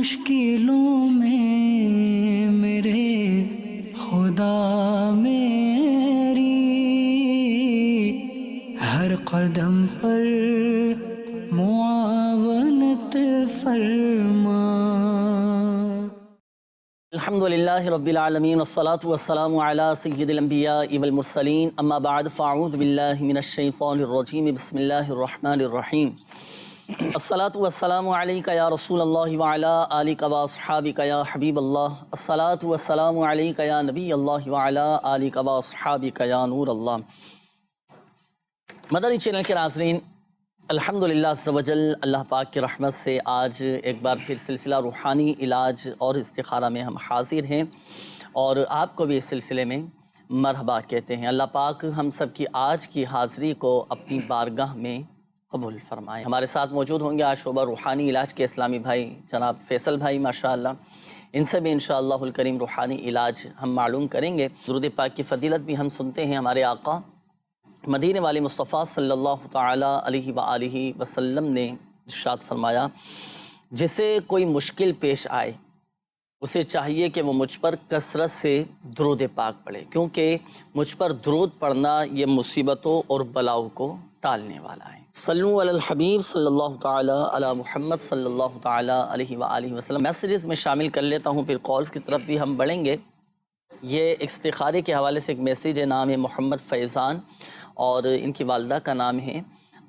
مشکلوں میں میرے خدا میری ہر قدم پر معاونت فرما۔ الحمدللہ رب العالمین والصلاة والسلام علی سید الانبیاء والمرسلین اما بعد فاعوذ باللہ من الشیطان الرجیم بسم اللہ الرحمن الرحیم۔ الصلاة والسلام علیک یا رسول اللہ وعلی آلک واصحابک یا حبیب اللہ۔ الصلاة والسلام علیک یا نبی اللہ وعلی آلک واصحابک یا نور اللہ۔ مدنی چینل کے ناظرین، الحمدللہ عز و جل اللہ پاک کی رحمت سے آج ایک بار پھر سلسلہ روحانی علاج اور استخارہ میں ہم حاضر ہیں، اور آپ کو بھی اس سلسلے میں مرحبا کہتے ہیں۔ اللہ پاک ہم سب کی آج کی حاضری کو اپنی بارگاہ میں قبول فرمائے۔ ہمارے ساتھ موجود ہوں گے آج شعبہ روحانی علاج کے اسلامی بھائی جناب فیصل بھائی ماشاءاللہ، ان سے بھی انشاءاللہ الکریم روحانی علاج ہم معلوم کریں گے۔ درود پاک کی فضیلت بھی ہم سنتے ہیں۔ ہمارے آقا مدینے والے مصطفیٰ صلی اللہ تعالیٰ علیہ وآلہ وسلم نے ارشاد فرمایا، جسے کوئی مشکل پیش آئے اسے چاہیے کہ وہ مجھ پر کثرت سے درود پاک پڑھے، کیونکہ مجھ پر درود پڑھنا یہ مصیبتوں اور بلاؤں کو ٹالنے والا ہے۔ صلو علی الحبیب صلی اللہ تعالیٰ علی محمد صلی اللہ تعالیٰ علیہ وآلہ وسلم۔ میسیجز میں شامل کر لیتا ہوں، پھر کالز کی طرف بھی ہم بڑھیں گے۔ یہ استخارے کے حوالے سے ایک میسیج ہے، نام ہے محمد فیضان اور ان کی والدہ کا نام ہے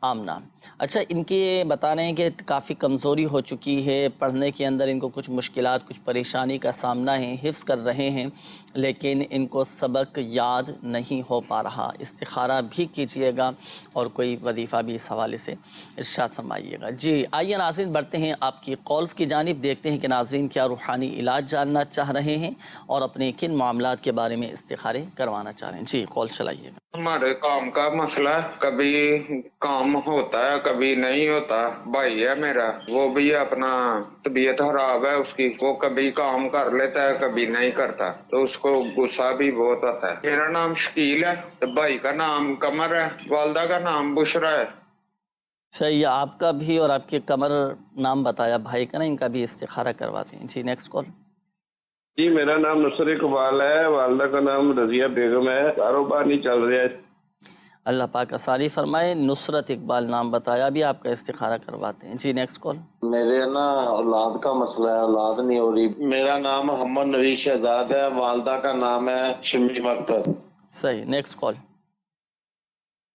آمنہ۔ اچھا، ان کی یہ بتا رہے ہیں کہ کافی کمزوری ہو چکی ہے، پڑھنے کے اندر ان کو کچھ مشکلات، کچھ پریشانی کا سامنا ہے، حفظ کر رہے ہیں لیکن ان کو سبق یاد نہیں ہو پا رہا۔ استخارہ بھی کیجئے گا اور کوئی وظیفہ بھی اس حوالے سے ارشاد فرمائیے گا۔ جی آئیے ناظرین، بڑھتے ہیں آپ کی کالز کی جانب، دیکھتے ہیں کہ ناظرین کیا روحانی علاج جاننا چاہ رہے ہیں اور اپنے کن معاملات کے بارے میں استخارے کروانا چاہ رہے ہیں۔ جی کال چلائیے گا۔ ہمارے کام کا مسئلہ ہے، کبھی کام ہوتا ہے کبھی نہیں ہوتا۔ بھائی ہے میرا، وہ بھی اپنا طبیعت خراب ہے اس کی، وہ کبھی کام کر لیتا ہے کبھی نہیں کرتا، تو اس کو غصہ بھی بہت آتا ہے۔ میرا نام شکیل ہے، بھائی کا نام قمر ہے، والدہ کا نام بشرا ہے۔ صحیح ہے، آپ کا بھی اور آپ کے قمر نام بتایا بھائی کا نا، ان کا بھی استخارہ کرواتے ہیں۔ جی نیکسٹ کال۔ جی میرا نام نصر اقبال ہے، والدہ کا نام رضیہ بیگم ہے، کاروبار نہیں چل رہا ہے۔ اللہ پاک آسانی فرمائے۔ نصرت اقبال نام بتایا، بھی آپ کا استخارہ کرواتے ہیں۔ جی نیکسٹ کال۔ میرے نا اولاد کا مسئلہ ہے، اولاد نہیں ہو رہی۔ میرا نام محمد نوید شہزاد ہے، والدہ کا نام ہے شمیم اختر۔ صحیح، نیکسٹ کال۔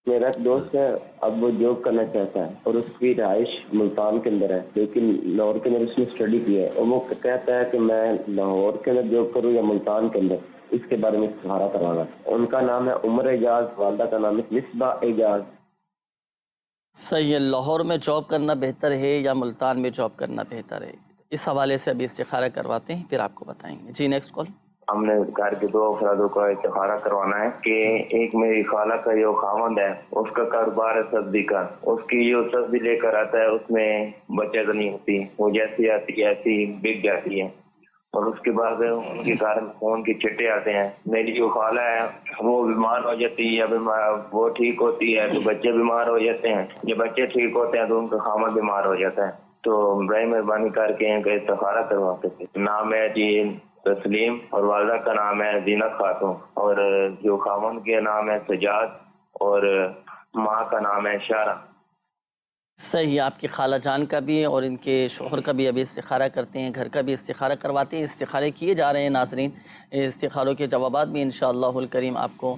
میرا ایک دوست ہے، اب وہ جاب کرنا چاہتا ہے اور اس کی رہائش ملتان کے اندر ہے، لیکن لاہور کے اندر اس نے اسٹڈی کی ہے، اور وہ کہتا ہے کہ میں لاہور کے اندر جاب کروں یا ملتان کے اندر، اس کے بارے میں استخارہ کروانا۔ ان کا نام ہے عمر اعجاز، والدہ کا نام ہے مصباح اعجاز۔ صحیح ہے، لاہور میں جاب کرنا بہتر ہے یا ملتان میں جاب کرنا بہتر ہے، اس حوالے سے ابھی استخارہ کرواتے ہیں، پھر آپ کو بتائیں گے۔ جی نیکسٹ کال۔ ہم نے گھر کے دو افرادوں کا استخارہ کروانا ہے کہ ایک میری خالہ کا جو خاوند ہے، اس کا کاروبار ہے سبزی کا، اس کی جو سبزی لے کر آتا ہے اس میں بچت نہیں ہوتی، وہ جیسی آتی ہے ایسی بک جاتی ہے، اور اس کے بعد ان کے گھر خون کے چٹے آتے ہیں۔ میری جو خالہ ہے وہ بیمار ہو جاتی ہے، وہ ٹھیک ہوتی ہے تو بچے بیمار ہو جاتے ہیں، جب بچے ٹھیک ہوتے ہیں تو ان کا خاوند بیمار ہو جاتا ہے، تو برائے مہربانی کر کے ان کا استخارہ کرواتے تھے۔ نام ہے جی تسلیم، اور والدہ کا نام ہے زینت خاتون، اور جو خاوند کے نام ہے سجاد، اور ماں کا نام ہے شارہ۔ صحیح، آپ کی خالہ جان کا بھی اور ان کے شوہر کا بھی ابھی استخارہ کرتے ہیں، گھر کا بھی استخارہ کرواتے ہیں۔ استخارے کیے جا رہے ہیں ناظرین، استخاروں کے جوابات بھی انشاءاللہ الکریم آپ کو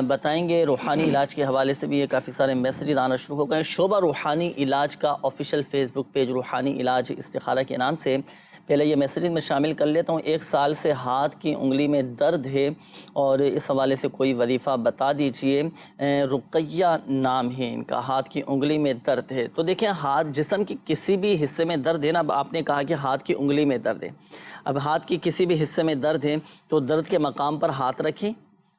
بتائیں گے۔ روحانی علاج کے حوالے سے بھی یہ کافی سارے میسیج آنا شروع ہو گئے۔ شعبہ روحانی علاج کا آفیشیل فیس بک پیج روحانی علاج استخارہ کے نام سے، پہلے یہ میسیج میں شامل کر لیتا ہوں۔ 1 سال سے ہاتھ کی انگلی میں درد ہے اور اس حوالے سے کوئی وظیفہ بتا دیجئے۔ رقیہ نام ہے ان کا، ہاتھ کی انگلی میں درد ہے۔ تو دیکھیں، ہاتھ جسم کی کسی بھی حصے میں درد ہے نا، اب آپ نے کہا کہ ہاتھ کی انگلی میں درد ہے، اب ہاتھ کی کسی بھی حصے میں درد ہے تو درد کے مقام پر ہاتھ رکھیں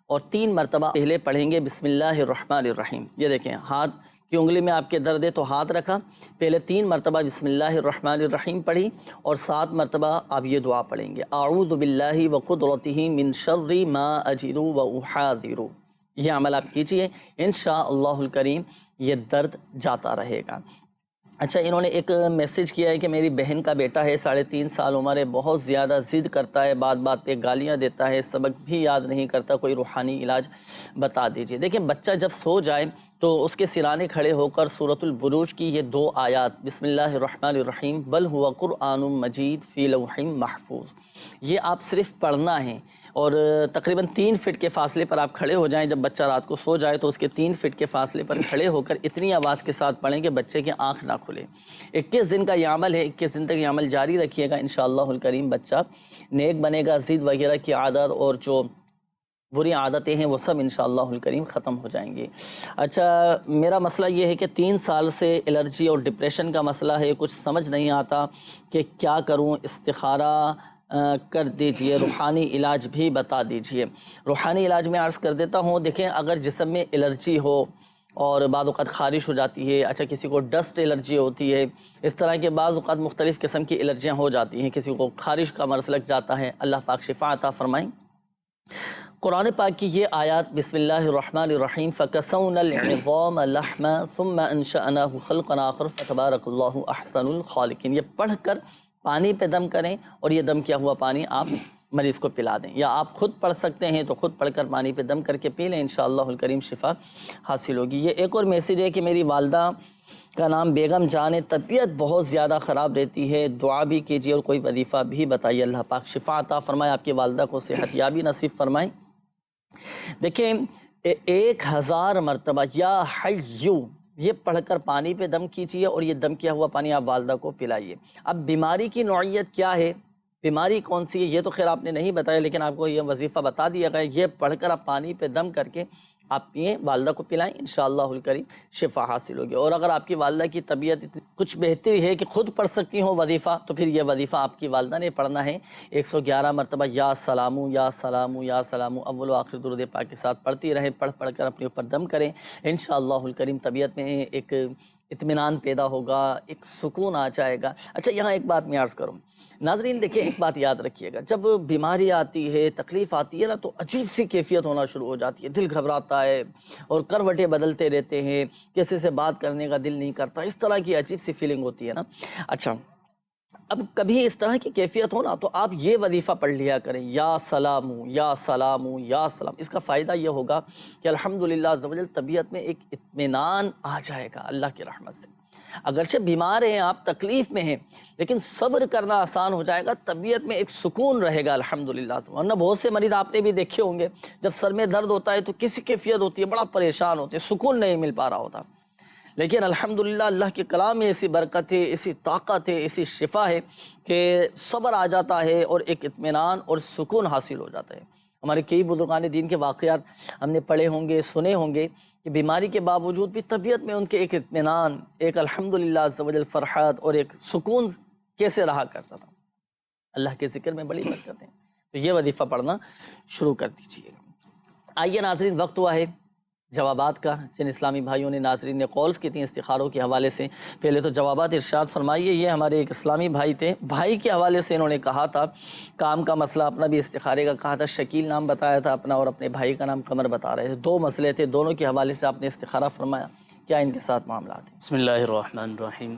اور 3 مرتبہ پہلے پڑھیں گے بسم اللہ الرحمن الرحیم۔ یہ دیکھیں، ہاتھ کی انگلی میں آپ کے درد ہے تو ہاتھ رکھا، پہلے 3 مرتبہ بسم اللہ الرحمن الرحیم پڑھی، اور 7 مرتبہ آپ یہ دعا پڑھیں گے، اعوذ باللہ وقدرتہ من شر ما اجد واحاذر۔ یہ عمل آپ کیجئے، انشاءاللہ الکریم یہ درد جاتا رہے گا۔ اچھا، انہوں نے ایک میسیج کیا ہے کہ میری بہن کا بیٹا ہے، 3.5 سال عمر ہے، بہت زیادہ ضد کرتا ہے، بات بات پہ گالیاں دیتا ہے، سبق بھی یاد نہیں کرتا، کوئی روحانی علاج بتا دیجئے۔ دیکھیں، بچہ جب سو جائے تو اس کے سرانے کھڑے ہو کر سورۃ البروج کی یہ 2 آیات، بسم اللہ الرحمن الرحیم بل ہوا قرآن مجید فی لوح محفوظ، یہ آپ صرف پڑھنا ہے، اور تقریباً 3 فٹ کے فاصلے پر آپ کھڑے ہو جائیں۔ جب بچہ رات کو سو جائے تو اس کے 3 فٹ کے فاصلے پر کھڑے ہو کر اتنی آواز کے ساتھ پڑھیں کہ بچے کی آنکھ نہ کھلے۔ 21 دن کا یہ عمل ہے، 21 دن تک یہ عمل جاری رکھیے گا، انشاءاللہ الکریم بچہ نیک بنے گا، ضد وغیرہ کی عادت اور جو بری عادتیں ہیں وہ سب انشاءاللہ الکریم ختم ہو جائیں گی۔ اچھا، میرا مسئلہ یہ ہے کہ 3 سال سے الرجی اور ڈپریشن کا مسئلہ ہے، کچھ سمجھ نہیں آتا کہ کیا کروں، استخارہ کر دیجئے، روحانی علاج بھی بتا دیجئے۔ روحانی علاج میں عرض کر دیتا ہوں، دیکھیں اگر جسم میں الرجی ہو اور بعض اوقات خارش ہو جاتی ہے، اچھا کسی کو ڈسٹ الرجی ہوتی ہے، اس طرح کے بعض اوقات مختلف قسم کی الرجیاں ہو جاتی ہیں، کسی کو خارش کا مرض لگ جاتا ہے، اللہ پاک شفا عطا فرمائیں۔ قرآن پاک کی یہ آیات، بسم اللہ الرحمن الرحیم فَكَسَوْنَا الْعِظَامَ لَحْمًا ثُمَّ أَنشَأْنَاهُ خَلْقًا آخَرَ فَتَبَارَكَ اللَّهُ أَحْسَنُ الْخَالِقِينَ، یہ پڑھ کر پانی پہ دم کریں اور یہ دم کیا ہوا پانی آپ مریض کو پلا دیں، یا آپ خود پڑھ سکتے ہیں تو خود پڑھ کر پانی پہ دم کر کے پی لیں، انشاءاللہ الکریم شفا حاصل ہوگی۔ یہ ایک اور میسیج ہے کہ میری والدہ کا نام بیگم جان ہے، طبیعت بہت زیادہ خراب رہتی ہے، دعا بھی کیجیے اور کوئی وظیفہ بھی بتائیے، اللہ پاک شفا عطا فرمائے، آپ کی والدہ کو صحت یابی نصیب فرمائیں۔ دیکھیں 1000 مرتبہ یا حیو یہ پڑھ کر پانی پہ دم کیجیے اور یہ دم کیا ہوا پانی آپ والدہ کو پلائیے۔ اب بیماری کی نوعیت کیا ہے، بیماری کون سی ہے، یہ تو خیر آپ نے نہیں بتایا، لیکن آپ کو یہ وظیفہ بتا دیا گیا، یہ پڑھ کر آپ پانی پہ دم کر کے آپ پئیں، والدہ کو پلائیں، انشاءاللہ الکریم شفا حاصل ہوگی۔ اور اگر آپ کی والدہ کی طبیعت کچھ بہتری ہے کہ خود پڑھ سکتی ہوں وظیفہ، تو پھر یہ وظیفہ آپ کی والدہ نے پڑھنا ہے، 111 مرتبہ یا سلامو یا سلامو یا سلامو، اول و آخر درود پاک کے ساتھ پڑھتی رہیں، پڑھ کر اپنے اوپر دم کریں، انشاءاللہ الکریم طبیعت میں ایک اطمینان پیدا ہوگا، ایک سکون آ جائے گا۔ اچھا، یہاں ایک بات میں عرض کروں، ناظرین دیکھیں ایک بات یاد رکھیے گا، جب بیماری آتی ہے، تکلیف آتی ہے نا، تو عجیب سی کیفیت ہونا شروع ہو جاتی ہے، دل گھبراتا ہے اور کروٹیں بدلتے رہتے ہیں، کسی سے بات کرنے کا دل نہیں کرتا، اس طرح کی عجیب سی فیلنگ ہوتی ہے نا۔ اچھا، اب کبھی اس طرح کی کیفیت ہو نا تو آپ یہ وظیفہ پڑھ لیا کریں، یا سلامو یا سلامو یا سلام۔ اس کا فائدہ یہ ہوگا کہ الحمدللہ عز و جل طبیعت میں ایک اطمینان آ جائے گا اللہ کی رحمت سے۔ اگرچہ بیمار ہیں آپ، تکلیف میں ہیں، لیکن صبر کرنا آسان ہو جائے گا، طبیعت میں ایک سکون رہے گا الحمدللہ۔ ورنہ بہت سے مریض آپ نے بھی دیکھے ہوں گے، جب سر میں درد ہوتا ہے تو کسی کیفیت ہوتی ہے، بڑا پریشان ہوتے ہیں، سکون نہیں مل پا رہا ہوتا، لیکن الحمدللہ اللہ کے کلام میں ایسی برکت ہے، ایسی طاقت ہے، ایسی شفا ہے کہ صبر آ جاتا ہے اور ایک اطمینان اور سکون حاصل ہو جاتا ہے۔ ہمارے کئی بزرگان دین کے واقعات ہم نے پڑھے ہوں گے، سنے ہوں گے کہ بیماری کے باوجود بھی طبیعت میں ان کے ایک اطمینان، ایک الحمدللہ عز و جل فرحت اور ایک سکون کیسے رہا کرتا تھا۔ اللہ کے ذکر میں بڑی برکت ہے، تو یہ وظیفہ پڑھنا شروع کر دیجیے گا۔ آئیے ناظرین، وقت ہوا ہے جوابات کا، جن اسلامی بھائیوں نے ناظرین نے کالز کی تھیں استخاروں کے حوالے سے، پہلے تو جوابات ارشاد فرمائیے۔ یہ ہمارے ایک اسلامی بھائی تھے، بھائی کے حوالے سے انہوں نے کہا تھا، کام کا مسئلہ، اپنا بھی استخارے کا کہا تھا، شکیل نام بتایا تھا اپنا اور اپنے بھائی کا نام قمر بتا رہے تھے، 2 مسئلے تھے، دونوں کے حوالے سے آپ نے استخارہ فرمایا، کیا ان کے ساتھ معاملات ہیں؟ بسم اللہ الرحمن الرحیم۔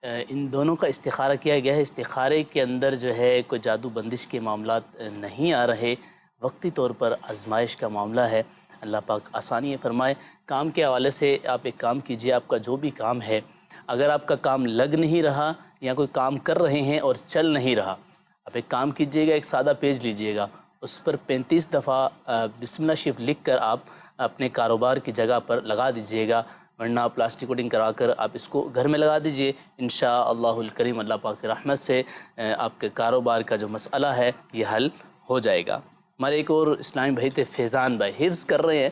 ان دونوں کا استخارہ کیا گیا ہے، استخارے کے اندر جو ہے کوئی جادو بندش کے معاملات نہیں آ رہے، وقتی طور پر آزمائش کا معاملہ ہے، اللہ پاک آسانی فرمائے۔ کام کے حوالے سے آپ ایک کام کیجئے، آپ کا جو بھی کام ہے، اگر آپ کا کام لگ نہیں رہا یا کوئی کام کر رہے ہیں اور چل نہیں رہا، آپ ایک کام کیجئے گا، ایک سادہ پیج لیجئے گا، اس پر 35 دفعہ بسم اللہ شریف لکھ کر آپ اپنے کاروبار کی جگہ پر لگا دیجئے گا، ورنہ پلاسٹک کوٹنگ کرا کر آپ اس کو گھر میں لگا دیجئے، انشاءاللہ الکریم اللہ پاک کی رحمت سے آپ کے کاروبار کا جو مسئلہ ہے یہ حل ہو جائے گا۔ ہمارے ایک اور اسلامی بھائی تھے فیضان بھائی، حفظ کر رہے ہیں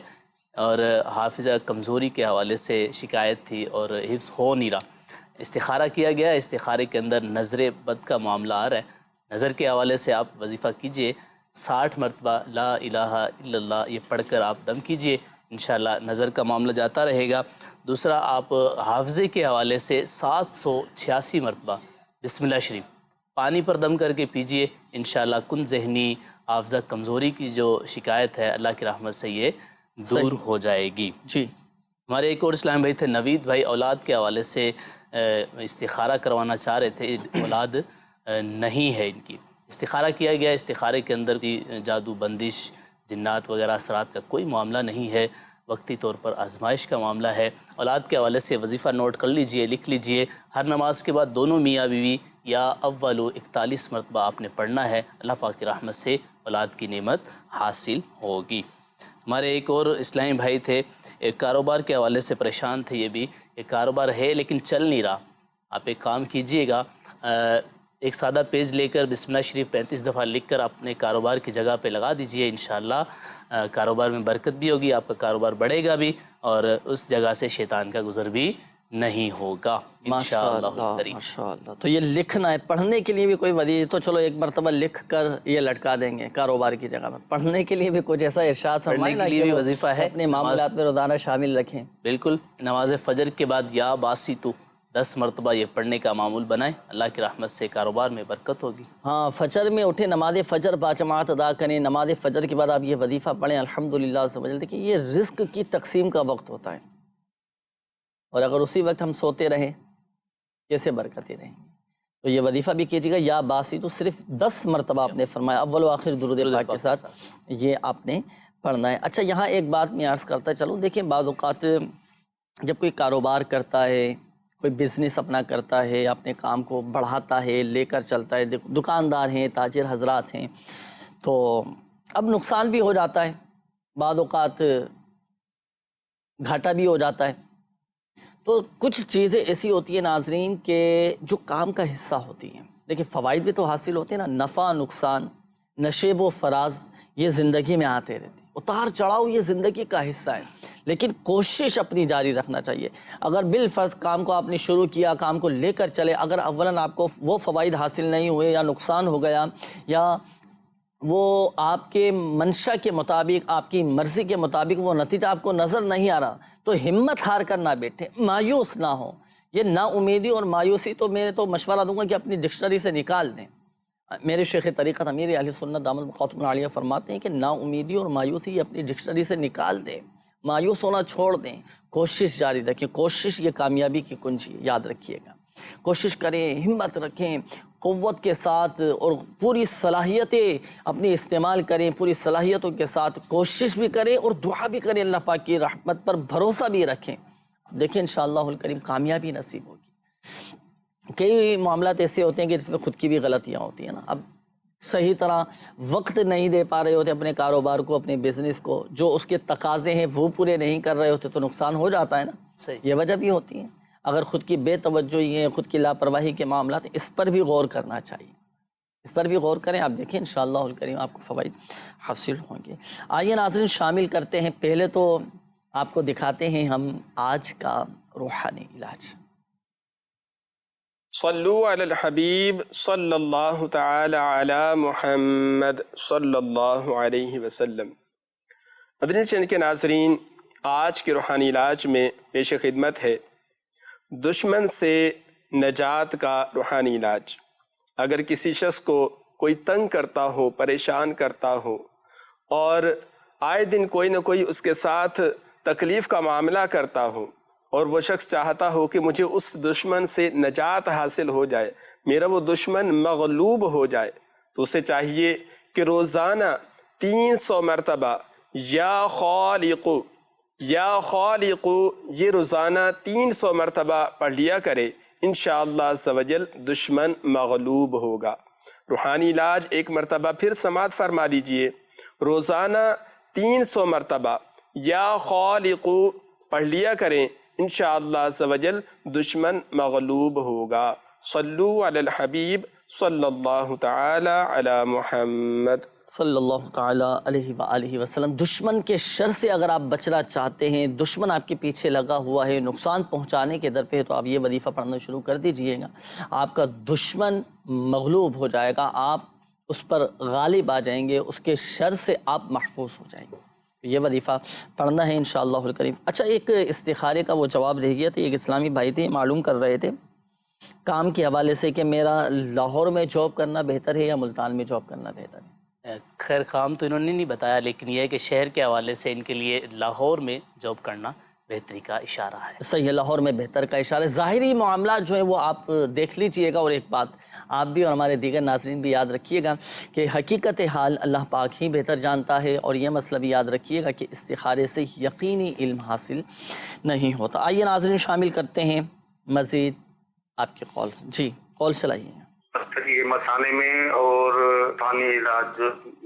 اور حافظہ کمزوری کے حوالے سے شکایت تھی اور حفظ ہو نہیں رہا، استخارہ کیا گیا، استخارے کے اندر نظر بد کا معاملہ آ رہا ہے، نظر کے حوالے سے آپ وظیفہ کیجئے، 60 مرتبہ لا الہ الا اللہ یہ پڑھ کر آپ دم کیجئے، انشاءاللہ نظر کا معاملہ جاتا رہے گا۔ دوسرا، آپ حافظے کے حوالے سے 786 مرتبہ بسم اللہ شریف پانی پر دم کر کے پیجئے، انشاءاللہ کن ذہنی حافظہ کمزوری کی جو شکایت ہے اللہ کی رحمت سے یہ دور ہو جائے گی۔ جی، ہمارے ایک اور اسلام بھائی تھے نوید بھائی، اولاد کے حوالے سے استخارہ کروانا چاہ رہے تھے، اولاد نہیں ہے ان کی، استخارہ کیا گیا، استخارے کے اندر جادو بندش جنات وغیرہ اثرات کا کوئی معاملہ نہیں ہے، وقتی طور پر آزمائش کا معاملہ ہے۔ اولاد کے حوالے سے وظیفہ نوٹ کر لیجئے، لکھ لیجئے، ہر نماز کے بعد دونوں میاں بیوی یا اول 41 مرتبہ آپ نے پڑھنا ہے، اللہ پاک کی رحمت سے اولاد کی نعمت حاصل ہوگی۔ ہمارے ایک اور اسلامی بھائی تھے، ایک کاروبار کے حوالے سے پریشان تھے، یہ بھی ایک کاروبار ہے لیکن چل نہیں رہا۔ آپ ایک کام کیجئے گا، ایک سادہ پیج لے کر بسم اللہ شریف 35 دفعہ لکھ کر اپنے کاروبار کی جگہ پہ لگا دیجئے، انشاءاللہ کاروبار میں برکت بھی ہوگی، آپ کا کاروبار بڑھے گا بھی، اور اس جگہ سے شیطان کا گزر بھی نہیں ہوگا انشاءاللہ کریم۔ ماشاءاللہ۔ تو یہ لکھنا ہے، پڑھنے کے لیے بھی کوئی وظیفہ تو چلو ایک مرتبہ لکھ کر یہ لٹکا دیں گے کاروبار کی جگہ میں، پڑھنے کے لیے بھی کچھ ایسا ارشاد فرمائیں پڑھنے کے لیے بھی وظیفہ ہے، اپنے معاملات میں روزانہ شامل رکھیں۔ بالکل، نماز فجر کے بعد یا باسی تو 10 مرتبہ یہ پڑھنے کا معمول بنائیں، اللہ کی رحمت سے کاروبار میں برکت ہوگی۔ ہاں، فجر میں اٹھیں، نماز فجر باجماعت ادا کریں، نماز فجر کے بعد آپ یہ وظیفہ پڑھیں، الحمدللہ سمجھ دیکھیں یہ رزق کی تقسیم کا وقت ہوتا ہے، اور اگر اسی وقت ہم سوتے رہیں کیسے برکتیں رہیں گی؟ تو یہ وظیفہ بھی کیجیے گا، یا باسی تو صرف 10 مرتبہ آپ نے فرمایا، اول و آخر درود پاک کے ساتھ یہ آپ نے پڑھنا ہے۔ اچھا، یہاں ایک بات میں عرض کرتا چلوں، دیکھیں بعض اوقات جب کوئی کاروبار کرتا ہے، کوئی بزنس اپنا کرتا ہے، اپنے کام کو بڑھاتا ہے، لے کر چلتا ہے، دکاندار ہیں، تاجر حضرات ہیں، تو اب نقصان بھی ہو جاتا ہے، بعض اوقات گھاٹا بھی ہو جاتا ہے، تو کچھ چیزیں ایسی ہوتی ہیں ناظرین کہ جو کام کا حصہ ہوتی ہیں۔ دیکھیں فوائد بھی تو حاصل ہوتے ہیں نا، نفع نقصان، نشیب و فراز، یہ زندگی میں آتے رہتے ہیں، اتار چڑھاؤ یہ زندگی کا حصہ ہے، لیکن کوشش اپنی جاری رکھنا چاہیے۔ اگر بالفرض کام کو آپ نے شروع کیا، کام کو لے کر چلے، اگر اولاً آپ کو وہ فوائد حاصل نہیں ہوئے یا نقصان ہو گیا، یا وہ آپ کے منشا کے مطابق، آپ کی مرضی کے مطابق وہ نتیجہ آپ کو نظر نہیں آ رہا، تو ہمت ہار کر نہ بیٹھیں، مایوس نہ ہوں۔ یہ نا امیدی اور مایوسی تو میں تو مشورہ دوں گا کہ اپنی ڈکشنری سے نکال دیں۔ میرے شیخ طریقت امیر اہل سنت دامت بقاتم العالیہ فرماتے ہیں کہ نا امیدی اور مایوسی اپنی ڈکشنری سے نکال دیں، مایوس ہونا چھوڑ دیں، کوشش جاری رکھیں۔ کوشش یہ کامیابی کی کنجی ہے، یاد رکھیے گا۔ کوشش کریں، ہمت رکھیں، قوت کے ساتھ اور پوری صلاحیتیں اپنی استعمال کریں، پوری صلاحیتوں کے ساتھ کوشش بھی کریں اور دعا بھی کریں، اللہ پاک کی رحمت پر بھروسہ بھی رکھیں۔ دیکھیں انشاءاللہ الکریم کامیابی نصیب ہوگی۔ کئی معاملات ایسے ہوتے ہیں کہ جس میں خود کی بھی غلطیاں ہوتی ہیں نا، اب صحیح طرح وقت نہیں دے پا رہے ہوتے اپنے کاروبار کو، اپنے بزنس کو، جو اس کے تقاضے ہیں وہ پورے نہیں کر رہے ہوتے تو نقصان ہو جاتا ہے نا، صحیح، یہ وجہ بھی ہوتی ہے۔ اگر خود کی بے توجہی ہے، خود کی لاپرواہی کے معاملات، اس پر بھی غور کرنا چاہیے، اس پر بھی غور کریں۔ آپ دیکھیں انشاءاللہ الکریم آپ کو فوائد حاصل ہوں گے۔ آئیے ناظرین شامل کرتے ہیں، پہلے تو آپ کو دکھاتے ہیں ہم آج کا روحانی علاج۔ صلو علی الحبیب صلی اللہ تعالی علی محمد صلی اللہ علیہ وسلم۔ مدنی چینل کے ناظرین، آج کے روحانی علاج میں پیش خدمت ہے دشمن سے نجات کا روحانی علاج۔ اگر کسی شخص کو کوئی تنگ کرتا ہو، پریشان کرتا ہو، اور آئے دن کوئی نہ کوئی اس کے ساتھ تکلیف کا معاملہ کرتا ہو، اور وہ شخص چاہتا ہو کہ مجھے اس دشمن سے نجات حاصل ہو جائے، میرا وہ دشمن مغلوب ہو جائے، تو اسے چاہیے کہ روزانہ 300 مرتبہ یا خالق یا خالق یہ روزانہ 300 مرتبہ پڑھ لیا کرے، انشاءاللہ عز و جل دشمن مغلوب ہوگا۔ روحانی علاج ایک مرتبہ پھر سماعت فرما لیجئے، روزانہ 300 مرتبہ یا خالق پڑھ لیا کریں، انشاءاللہ عز و جل دشمن مغلوب ہوگا۔ صلو علی الحبیب صلی اللہ تعالی علی محمد صلی اللہ تعالیٰ علیہ وآلہ وسلم۔ دشمن کے شر سے اگر آپ بچنا چاہتے ہیں، دشمن آپ کے پیچھے لگا ہوا ہے، نقصان پہنچانے کے در پہ ہے، تو آپ یہ وظیفہ پڑھنا شروع کر دیجئے گا، آپ کا دشمن مغلوب ہو جائے گا، آپ اس پر غالب آ جائیں گے، اس کے شر سے آپ محفوظ ہو جائیں گے۔ یہ وظیفہ پڑھنا ہے انشاءاللہ الکریم۔ اچھا، ایک استخارے کا وہ جواب رہ گیا تھا، ایک اسلامی بھائی تھے معلوم کر رہے تھے کام کے حوالے سے کہ میرا لاہور میں جاب کرنا بہتر ہے یا ملتان میں جاب کرنا بہتر ہے۔ خیر کام تو انہوں نے نہیں بتایا، لیکن یہ ہے کہ شہر کے حوالے سے ان کے لیے لاہور میں جاب کرنا بہتری کا اشارہ ہے۔ صحیح ہے، لاہور میں بہتر کا اشارہ ہے۔ ظاہری معاملات جو ہیں وہ آپ دیکھ لیجئے گا، اور ایک بات آپ بھی اور ہمارے دیگر ناظرین بھی یاد رکھیے گا کہ حقیقت حال اللہ پاک ہی بہتر جانتا ہے، اور یہ مسئلہ بھی یاد رکھیے گا کہ استخارے سے یقینی علم حاصل نہیں ہوتا۔ آئیے ناظرین شامل کرتے ہیں مزید آپ کے کال۔ جی کال چلائیے۔ یہ مسانے میں اور ثانی علاج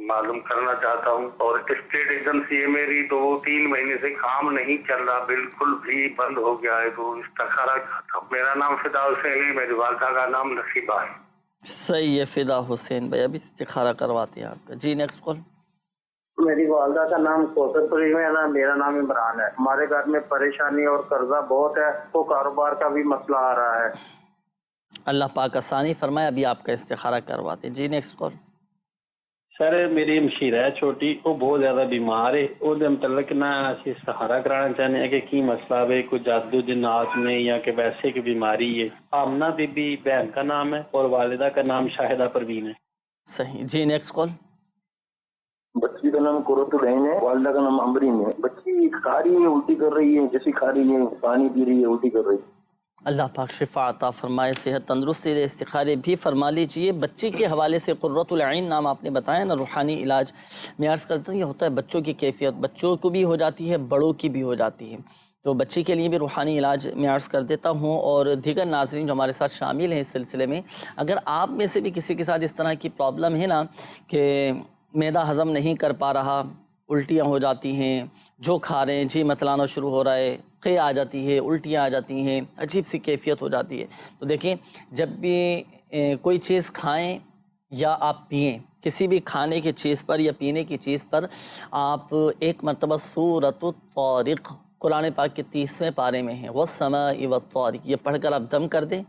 معلوم کرنا چاہتا ہوں، اور اسٹیٹ ایجنسی ہے میری، تو وہ 3 مہینے سے کام نہیں چل رہا، بالکل بھی بند ہو گیا ہے، تو استخارہ چاہتا ہوں۔ میرا نام فدا حسین ہے، میری والدہ کا نام نصیبہ ہے۔ صحیح ہے، فدا حسین بھائی ابھی استخارہ کرواتے ہیں آپ کا۔ جی نیکسٹ کال۔ میری والدہ کا نام کوثر پری ہے نا، میرا نام عمران ہے۔ ہمارے گھر میں پریشانی اور قرضہ بہت ہے، تو کاروبار کا بھی مسئلہ آ رہا ہے۔ اللہ پاک آسانی فرمائے، ابھی آپ کا استخارہ کرواتے ہیں۔ جی نیکسٹ کال۔ سر میری مشیرہ ہے چھوٹی، وہ بہت زیادہ بیمار ہے، وہ متعلق نہ استخارہ کرانا چاہتے ہیں کہ کی مسئلہ ہے، کوئی جادو جنات میں یا کہ ویسے کی بیماری ہے۔ آمنہ بی بی بہن کا نام ہے، اور والدہ کا نام شاہدہ پروین ہے۔ صحیح، جی نیکسٹ کال۔ بچی کا نام قرۃ العین ہے، والدہ کا نام امرین ہے۔ بچی کھا رہی ہے، الٹی کر رہی ہے، جیسی کھا رہی ہے، پانی پی رہی ہے، الٹی کر رہی ہے۔ اللہ پاک شفا عطا فرمائے، صحت تندرستی دے۔ استخارے بھی فرما لیجئے۔ بچی کے حوالے سے قرۃ العین نام آپ نے بتایا نا، روحانی علاج میں عرض کرتا ہوں، یہ ہوتا ہے بچوں کی کیفیت، بچوں کو بھی ہو جاتی ہے، بڑوں کی بھی ہو جاتی ہے، تو بچی کے لیے بھی روحانی علاج میں عرض کر دیتا ہوں۔ اور دیگر ناظرین جو ہمارے ساتھ شامل ہیں اس سلسلے میں، اگر آپ میں سے بھی کسی کے ساتھ اس طرح کی پرابلم ہے نا کہ معدہ ہضم نہیں کر پا رہا، الٹیاں ہو جاتی ہیں، جو کھا رہے ہیں جی متلانا شروع ہو رہا ہے، قے آ جاتی ہے، الٹیاں آ جاتی ہیں، عجیب سی کیفیت ہو جاتی ہے، تو دیکھیں جب بھی کوئی چیز کھائیں یا آپ پئیں، کسی بھی کھانے کی چیز پر یا پینے کی چیز پر آپ ایک مرتبہ سورۃ الطارق قرآن پاک کے 30ویں پارے میں ہے، والسماء والطارق، یہ پڑھ کر آپ دم کر دیں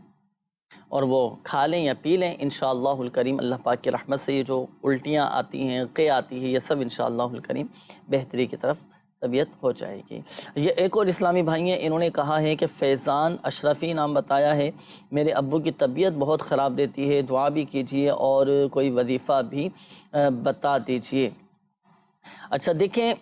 اور وہ کھا لیں یا پی لیں، انشاءاللہ الکریم اللہ پاک کی رحمت سے یہ جو الٹیاں آتی ہیں، قے آتی ہے، یہ سب انشاءاللہ الکریم بہتری کی طرف طبیعت ہو جائے گی۔ یہ ایک اور اسلامی بھائی ہیں، انہوں نے کہا ہے کہ فیضان اشرفی نام بتایا ہے، میرے ابو کی طبیعت بہت خراب رہتی ہے، دعا بھی کیجئے اور کوئی وظیفہ بھی بتا دیجئے۔ اچھا دیکھیں،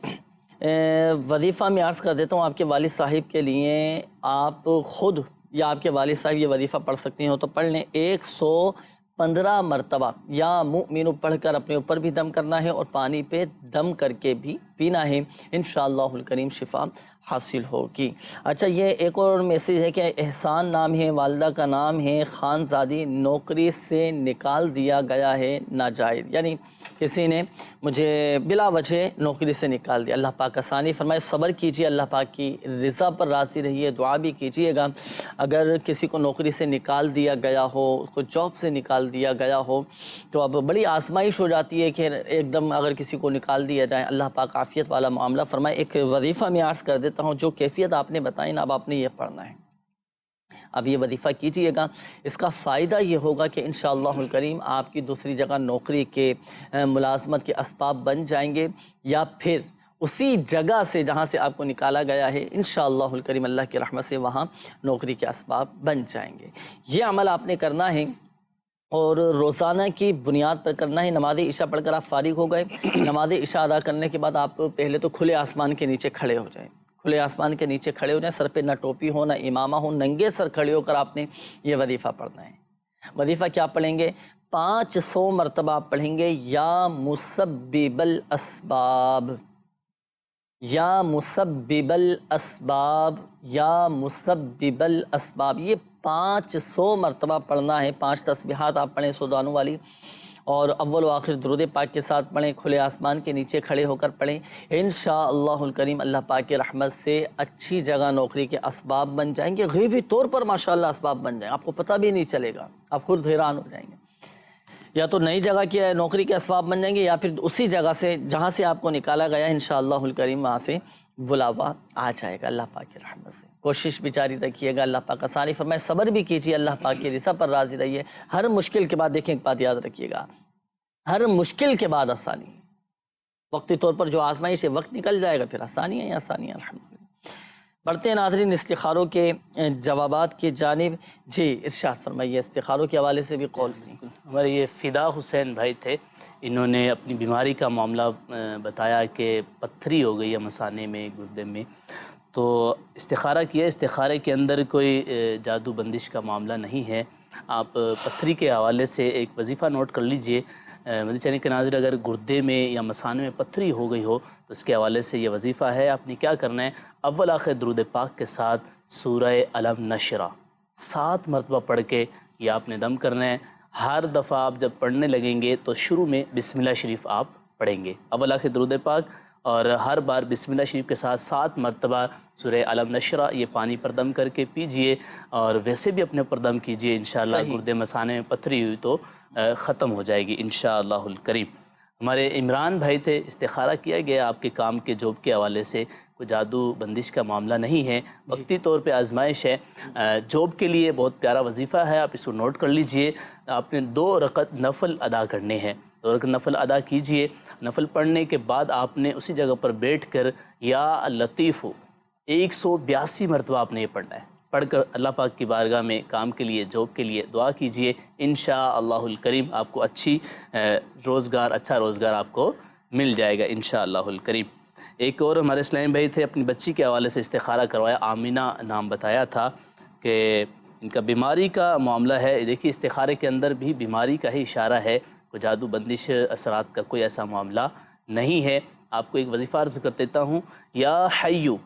وظیفہ میں عرض کر دیتا ہوں آپ کے والد صاحب کے لیے، آپ خود یا آپ کے والد صاحب یہ وظیفہ پڑھ سکتے ہیں تو پڑھ لیں، 115 مرتبہ یا مؤمن پڑھ کر اپنے اوپر بھی دم کرنا ہے اور پانی پہ دم کر کے بھی پینا ہے، انشاءاللہ الکریم شفا حاصل ہوگی۔ اچھا یہ ایک اور میسیج ہے کہ احسان نام ہے، والدہ کا نام ہے، خانزادی نوکری سے نکال دیا گیا ہے ناجائز، یعنی کسی نے مجھے بلا وجہ نوکری سے نکال دیا، اللہ پاک آسانی فرمائے، صبر کیجئے، اللہ پاک کی رضا پر راضی رہیے، دعا بھی کیجئے گا۔ اگر کسی کو نوکری سے نکال دیا گیا ہو، اس کو جاب سے نکال دیا گیا ہو، تو اب بڑی آزمائش ہو جاتی ہے کہ ایک دم اگر کسی کو نکال دیا جائے، اللہ پاک عافیت والا معاملہ فرمائے۔ ایک وظیفہ میں عرض کر دیتا ہوں، جو کیفیت آپ نے بتائی نا، اب آپ نے یہ پڑھنا ہے، اب یہ وظیفہ کیجئے گا، اس کا فائدہ یہ ہوگا کہ انشاءاللہ الکریم آپ کی دوسری جگہ نوکری کے ملازمت کے اسباب بن جائیں گے، یا پھر اسی جگہ سے جہاں سے آپ کو نکالا گیا ہے انشاءاللہ الکریم اللہ کی رحمت سے وہاں نوکری کے اسباب بن جائیں گے۔ یہ عمل آپ نے کرنا ہے اور روزانہ کی بنیاد پر کرنا ہے۔ نماز عشاء پڑھ کر آپ فارغ ہو گئے، نماز عشاء ادا کرنے کے بعد آپ پہلے تو کھلے آسمان کے نیچے کھڑے ہو جائیں، کھلے آسمان کے نیچے کھڑے ہو جائیں، سر پہ نہ ٹوپی ہو نہ امامہ ہو، ننگے سر کھڑے ہو کر آپ نے یہ وظیفہ پڑھنا ہے۔ وظیفہ کیا پڑھیں گے؟ 500 مرتبہ آپ پڑھیں گے، یا مسبب الاسباب، یا مسبب الاسباب، یا مسبب الاسباب، یہ 500 مرتبہ پڑھنا ہے۔ 5 تسبیحات آپ پڑھیں سودانو والی، اور اول و آخر درود پاک کے ساتھ پڑھیں، کھلے آسمان کے نیچے کھڑے ہو کر پڑھیں، انشاءاللہ الکریم اللہ پاک کی رحمت سے اچھی جگہ نوکری کے اسباب بن جائیں گے، غیبی طور پر ماشاءاللہ اسباب بن جائیں، آپ کو پتہ بھی نہیں چلے گا، آپ خود حیران ہو جائیں گے۔ یا تو نئی جگہ کی نوکری کے اسباب بن جائیں گے، یا پھر اسی جگہ سے جہاں سے آپ کو نکالا گیا انشاءاللہ الکریم وہاں سے بلاوا آ جائے گا اللہ پاک کی رحمت سے۔ کوشش بھی جاری رکھیے گا، اللہ پاک آسانی فرمائے، صبر بھی کیجیے، اللہ پاک کی رضا پر راضی رہیے۔ ہر مشکل کے بعد دیکھیں، ایک بات یاد رکھیے گا، ہر مشکل کے بعد آسانی، وقتی طور پر جو آزمائش ہے وقت نکل جائے گا، پھر آسانیاں ہی آسانیاں الحمدللہ۔ بڑھتے ہیں ناظرین استخاروں کے جوابات کی جانب۔ جی ارشاد فرمائیے، استخاروں کے حوالے سے بھی قولز تھیں۔ ہمارے یہ فدا حسین بھائی تھے، انہوں نے اپنی بیماری کا معاملہ بتایا کہ پتھری ہو گئی ہے مثانے میں، گردے میں، تو استخارہ کیا، استخارے کے اندر کوئی جادو بندش کا معاملہ نہیں ہے. آپ پتھری کے حوالے سے ایک وظیفہ نوٹ کر لیجئے. مدنی چینل کے ناظرین، اگر گردے میں یا مثانے میں پتھری ہو گئی ہو تو اس کے حوالے سے یہ وظیفہ ہے. آپ نے کیا کرنا ہے، اول آخر درود پاک کے ساتھ سورہ الم نشرہ 7 مرتبہ پڑھ کے یہ آپ نے دم کرنا ہے. ہر دفعہ آپ جب پڑھنے لگیں گے تو شروع میں بسم اللہ شریف آپ پڑھیں گے، اول آخر درود پاک، اور ہر بار بسم اللہ شریف کے ساتھ 7 مرتبہ سورہ الم نشرہ یہ پانی پر دم کر کے پیجئے. اور ویسے بھی اپنے پر دم کیجئے، انشاءاللہ گردے مثانے میں پتھری ہوئی تو ختم ہو جائے گی انشاءاللہ الکریم. ہمارے عمران بھائی تھے، استخارہ کیا گیا آپ کے کام کے جاب کے حوالے سے. کوئی جادو بندش کا معاملہ نہیں ہے، وقتی طور پہ آزمائش ہے. جاب کے لیے بہت پیارا وظیفہ ہے، آپ اس کو نوٹ کر لیجئے. آپ نے 2 رکعت نفل ادا کرنے ہیں، 2 رکعت نفل ادا کیجئے. نفل پڑھنے کے بعد آپ نے اسی جگہ پر بیٹھ کر یا لطیف 182 مرتبہ آپ نے یہ پڑھنا ہے. پڑھ کر اللہ پاک کی بارگاہ میں کام کے لیے، جاب کے لیے دعا کیجئے. انشاءاللہ الکریم آپ کو اچھا روزگار آپ کو مل جائے گا انشاءاللہ الکریم. ایک اور ہمارے اسلام بھائی تھے، اپنی بچی کے حوالے سے استخارہ کروایا. آمینہ نام بتایا تھا کہ ان کا بیماری کا معاملہ ہے. دیکھیے استخارے کے اندر بھی بیماری کا ہی اشارہ ہے، کوئی جادو بندش اثرات کا کوئی ایسا معاملہ نہیں ہے. آپ کو ایک وظیفہ عرض کر دیتا ہوں، یا حیو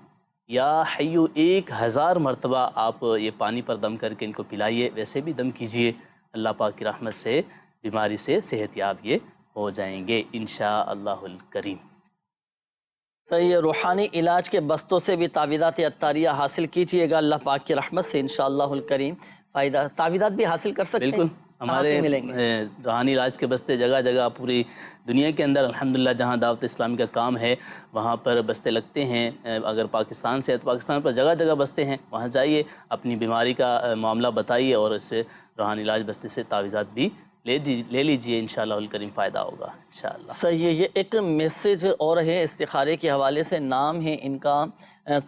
1000 مرتبہ آپ یہ پانی پر دم کر کے ان کو پلائیے. ویسے بھی دم کیجئے، اللہ پاک کی رحمت سے بیماری سے صحت یاب یہ ہو جائیں گے انشاءاللہ الکریم. صحیح ہے، روحانی علاج کے بستوں سے بھی تعویذات عطاریہ حاصل کیجئے گا، اللہ پاک کی رحمت سے انشاءاللہ الکریم فائدہ. تعویذات بھی حاصل کر سکتے ہیں، بالکل. ہمارے روحانی علاج کے بستے جگہ جگہ پوری دنیا کے اندر الحمدللہ جہاں دعوت اسلامی کا کام ہے وہاں پر بستے لگتے ہیں. اگر پاکستان سے ہے تو پاکستان پر جگہ جگہ بستے ہیں، وہاں جائیے، اپنی بیماری کا معاملہ بتائیے اور اس سے روحانی علاج بستے سے تعویذات بھی لے لیجئے، انشاءاللہ الکریم فائدہ ہوگا انشاءاللہ. صحیح ہے. یہ ایک میسیج اور ہے استخارے کے حوالے سے. نام ہے ان کا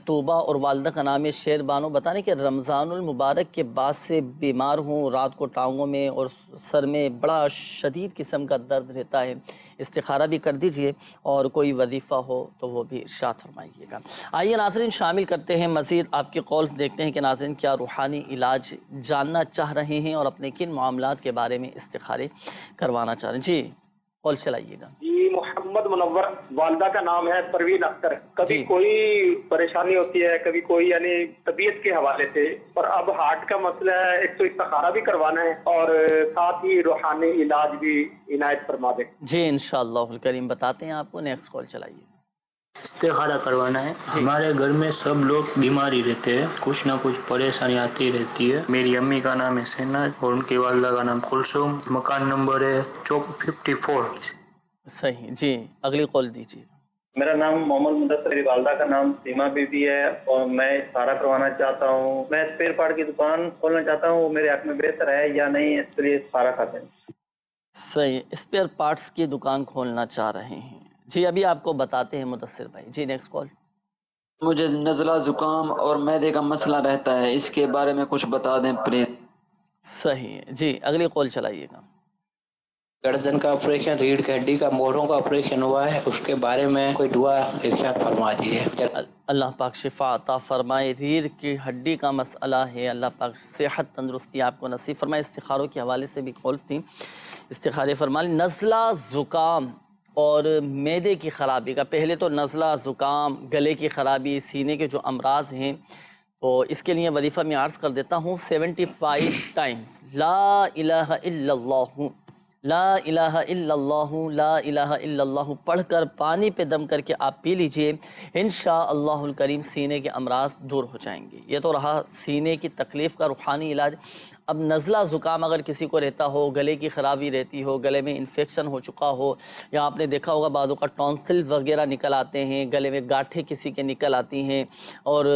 توبہ اور والدہ کا نام ہے شیر بانو. بتانے کہ رمضان المبارک کے بعد سے بیمار ہوں، رات کو ٹانگوں میں اور سر میں بڑا شدید قسم کا درد رہتا ہے. استخارہ بھی کر دیجئے اور کوئی وظیفہ ہو تو وہ بھی ارشاد فرمائیے گا. آئیے ناظرین شامل کرتے ہیں مزید آپ کے کالز، دیکھتے ہیں کہ ناظرین کیا روحانی علاج جاننا چاہ رہے ہیں اور اپنے کن معاملات کے بارے میں استخارے کروانا چاہ رہے ہیں. جی کال چلائیے گا. جی محمد منور، والدہ کا نام ہے پروین اختر. کبھی کوئی پریشانی ہوتی ہے، کبھی کوئی یعنی طبیعت کے حوالے سے، اور اب ہارٹ کا مسئلہ ہے. ایک تو استخارہ بھی کروانا ہے اور ساتھ ہی روحانی علاج بھی عنایت فرما دیں. جی انشاءاللہ الکریم بتاتے ہیں آپ کو. نیکسٹ کال چلائیے. استخارہ کروانا ہے. ہمارے گھر میں سب لوگ بیماری رہتے ہیں، کچھ نہ کچھ پریشانی آتی رہتی ہے. میری امی کا نام ہے سینا اور ان کی والدہ کا نام کلثوم. مکان نمبر ہے 54. صحیح. جی اگلی کال دیجیے. میرا نام محمد مدثر، میری والدہ کا نام سیما بی بی ہے اور میں استخارہ کروانا چاہتا ہوں. میں اسپیئر پارٹ کی دکان کھولنا چاہتا ہوں، وہ میرے حق میں بہتر ہے یا نہیں، اس کے لیے استخارہ کرتے ہیں. صحیح، اسپیئر پارٹس کی دکان کھولنا چاہ رہے ہیں. جی ابھی آپ کو بتاتے ہیں مدثر بھائی. جی نیکسٹ کال. مجھے نزلہ زکام اور معدے کا مسئلہ رہتا ہے، اس کے بارے میں کچھ بتا دیں پلیز. صحیح ہے. جی اگلی کال چلائیے گا. گردن کا آپریشن، ریڑھ کی ہڈی کا موڑوں کا آپریشن ہوا ہے، اس کے بارے میں کوئی دعا ارشاد فرما دیجیے. اللہ پاک شفا عطا فرمائے. ریڑھ کی ہڈی کا مسئلہ ہے، اللہ پاک صحت تندرستی آپ کو نصیب فرمائے. استخاروں کے حوالے سے بھی کالز تھیں، استخارے فرما لیں. نزلہ زکام اور معدے کی خرابی کا، پہلے تو نزلہ زکام، گلے کی خرابی، سینے کے جو امراض ہیں، تو اس کے لیے وظیفہ میں عرض کر دیتا ہوں. 75 ٹائمز لا الہ الا اللہ، لا الہ الا اللہ، لا الہ الا اللہ پڑھ کر پانی پہ دم کر کے آپ پی لیجئے. انشاءاللہ الکریم سینے کے امراض دور ہو جائیں گے. یہ تو رہا سینے کی تکلیف کا روحانی علاج. اب نزلہ زکام اگر کسی کو رہتا ہو، گلے کی خرابی رہتی ہو، گلے میں انفیکشن ہو چکا ہو، یا آپ نے دیکھا ہوگا بعضوں کا ٹونسل وغیرہ نکل آتے ہیں، گلے میں گاٹھیں کسی کے نکل آتی ہیں اور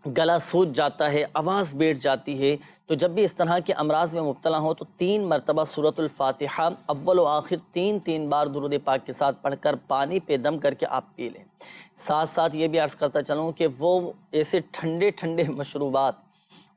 گلا سوج جاتا ہے، آواز بیٹھ جاتی ہے، تو جب بھی اس طرح کے امراض میں مبتلا ہو تو 3 مرتبہ سورۃ الفاتحہ اول و آخر 3 بار درود پاک کے ساتھ پڑھ کر پانی پہ دم کر کے آپ پی لیں. ساتھ ساتھ یہ بھی عرض کرتا چلوں کہ وہ ایسے ٹھنڈے مشروبات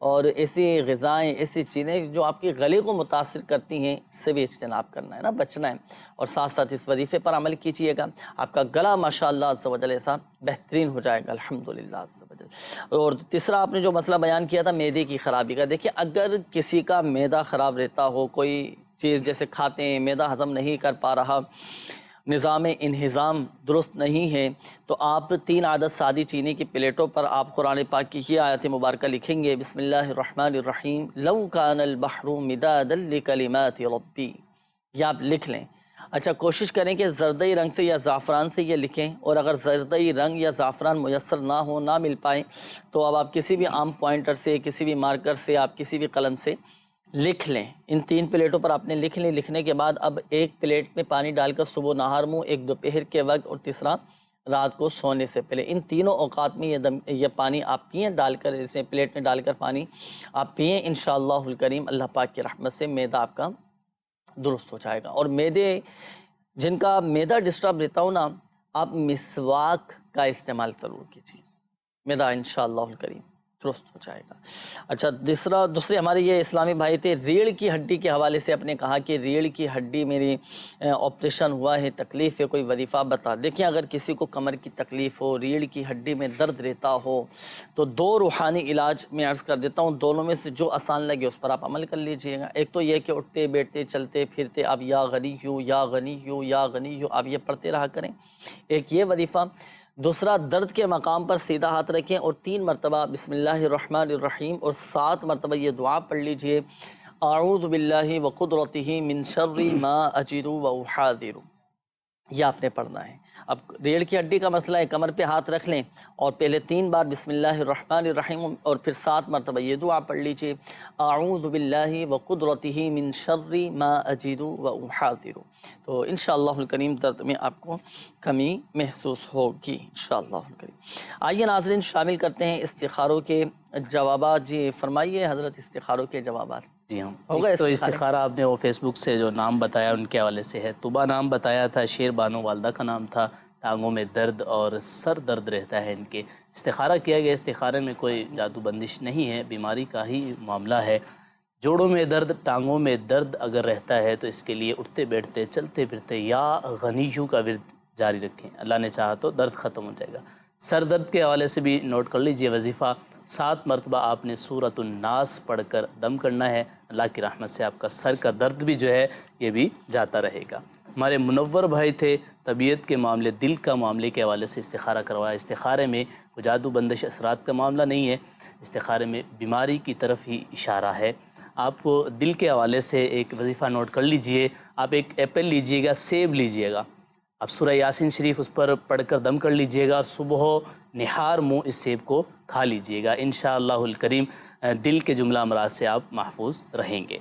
اور ایسی غذائیں، ایسی چیزیں جو آپ کے گلے کو متاثر کرتی ہیں، اس سے بھی اجتناب کرنا ہے نا، بچنا ہے، اور ساتھ ساتھ اس وظیفے پر عمل کیجیے گا، آپ کا گلا ماشاءاللہ عز و جل ایسا بہترین ہو جائے گا الحمدللہ عز و جل۔ اور تیسرا آپ نے جو مسئلہ بیان کیا تھا معدے کی خرابی کا، دیکھیے اگر کسی کا معدہ خراب رہتا ہو، کوئی چیز جیسے کھاتے ہیں معدہ ہضم نہیں کر پا رہا، نظام انہضام درست نہیں ہے، تو آپ 3 عدد سادی چینی کی پلیٹوں پر آپ قرآن پاک کی یہ آیت مبارکہ لکھیں گے، بسم اللہ الرحمن الرحیم، لو کان البحر مدادا لکلمات ربی، یہ آپ لکھ لیں۔ اچھا کوشش کریں کہ زردئی رنگ سے یا زعفران سے یہ لکھیں، اور اگر زردئی رنگ یا زعفران میسر نہ ہو، نہ مل پائیں، تو اب آپ کسی بھی عام پوائنٹر سے، کسی بھی مارکر سے، آپ کسی بھی قلم سے لکھ لیں۔ ان 3 پلیٹوں پر آپ نے لکھ لیں۔ لکھنے کے بعد اب ایک پلیٹ میں پانی ڈال کر صبح نہار منہ، ایک دوپہر کے وقت، اور تیسرا رات کو سونے سے پہلے، ان تینوں اوقات میں یہ پانی آپ پئیں، ڈال کر اس میں پلیٹ میں ڈال کر پانی آپ پئیں، انشاءاللہ الکریم اللہ پاک کی رحمت سے معدہ آپ کا درست ہو جائے گا۔ اور جن کا معدہ ڈسٹرب رہتا ہو نا، آپ مسواک کا استعمال ضرور کیجیے، معدہ انشاءاللہ الکریم درست ہو جائے گا۔ اچھا دوسرے ہمارے یہ اسلامی بھائی تھے، ریڑھ کی ہڈی کے حوالے سے اپنے کہا کہ ریڑھ کی ہڈی میری آپریشن ہوا ہے، تکلیف ہے، کوئی وظیفہ بتا۔ دیکھیں اگر کسی کو کمر کی تکلیف ہو، ریڑھ کی ہڈی میں درد رہتا ہو، تو 2 روحانی علاج میں عرض کر دیتا ہوں، دونوں میں سے جو آسان لگے اس پر آپ عمل کر لیجئے گا۔ ایک تو یہ کہ اٹھتے بیٹھتے چلتے پھرتے آپ یا غنی ہو یا غنی ہو یا غنی ہو آپ یہ پڑھتے رہا کریں، ایک یہ وظیفہ۔ دوسرا درد کے مقام پر سیدھا ہاتھ رکھیں اور 3 مرتبہ بسم اللہ الرحمن الرحیم اور 7 مرتبہ یہ دعا پڑھ لیجئے، اعوذ باللہ وقدرتہ من شر ما اجد واحاذر، یہ آپ نے پڑھنا ہے۔ اب ریڑھ کی ہڈی کا مسئلہ ہے، کمر پہ ہاتھ رکھ لیں اور پہلے 3 بار بسم اللہ الرحمن الرحیم اور پھر 7 مرتبہ یہ دعا پڑھ لیجئے، اعوذ باللہ وقدرتہ من شر ما اجد واحاذر، تو انشاءاللہ الکریم درد میں آپ کو کمی محسوس ہوگی انشاءاللہ الکریم۔ آئیے ناظرین شامل کرتے ہیں استخاروں کے جوابات۔ جی فرمائیے حضرت، استخاروں کے جوابات۔ جی ہاں، تو استخارہ آپ نے وہ فیس بک سے جو نام بتایا ان کے حوالے سے ہے، طبا نام بتایا تھا، شیر بانو والدہ کا نام تھا، ٹانگوں میں درد اور سر درد رہتا ہے ان کے، استخارہ کیا گیا۔ استخارے میں کوئی جادو بندش نہیں ہے، بیماری کا ہی معاملہ ہے۔ جوڑوں میں درد، ٹانگوں میں درد اگر رہتا ہے تو اس کے لیے اٹھتے بیٹھتے چلتے پھرتے یا غنیوں کا ورد جاری رکھیں، اللہ نے چاہا تو درد ختم ہو جائے گا۔ سر درد کے حوالے سے بھی نوٹ کر لیجئے وظیفہ، 7 مرتبہ آپ نے سورۃ الناس پڑھ کر دم کرنا ہے، اللہ کی رحمت سے آپ کا سر کا درد بھی جو ہے یہ بھی جاتا رہے گا۔ ہمارے منور بھائی تھے، طبیعت کے معاملے، دل کا معاملے کے حوالے سے استخارہ کروایا۔ استخارے میں کوئی جادو بندش اثرات کا معاملہ نہیں ہے، استخارے میں بیماری کی طرف ہی اشارہ ہے۔ آپ کو دل کے حوالے سے ایک وظیفہ نوٹ کر لیجئے، آپ ایک ایپل لیجئے گا، سیب لیجئے گا، آپ سورہ یاسین شریف اس پر پڑھ کر دم کر لیجئے گا، صبح نہار منہ اس سیب کو کھا لیجئے گا، انشاءاللہ الکریم دل کے جملہ امراض سے آپ محفوظ رہیں گے۔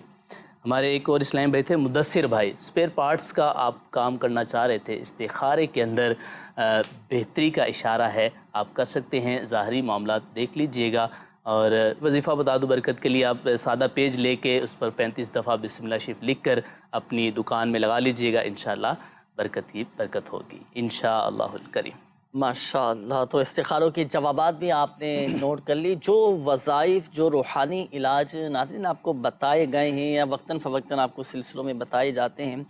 ہمارے ایک اور اسلام بھائی تھے مدثر بھائی، اسپیئر پارٹس کا آپ کام کرنا چاہ رہے تھے، استخارے کے اندر بہتری کا اشارہ ہے، آپ کر سکتے ہیں، ظاہری معاملات دیکھ لیجئے گا۔ اور وظیفہ بتا دو برکت کے لیے آپ سادہ پیج لے کے اس پر 35 دفعہ بسم اللہ شریف لکھ کر اپنی دکان میں لگا لیجئے گا، انشاءاللہ برکت ہی برکت ہوگی انشاءاللہ الکریم۔ ماشاءاللہ، تو استخاروں کے جوابات بھی آپ نے نوٹ کر لی۔ جو وظائف، جو روحانی علاج ناظرین آپ کو بتائے گئے ہیں یا وقتاً فوقتاً آپ کو سلسلوں میں بتائے جاتے ہیں،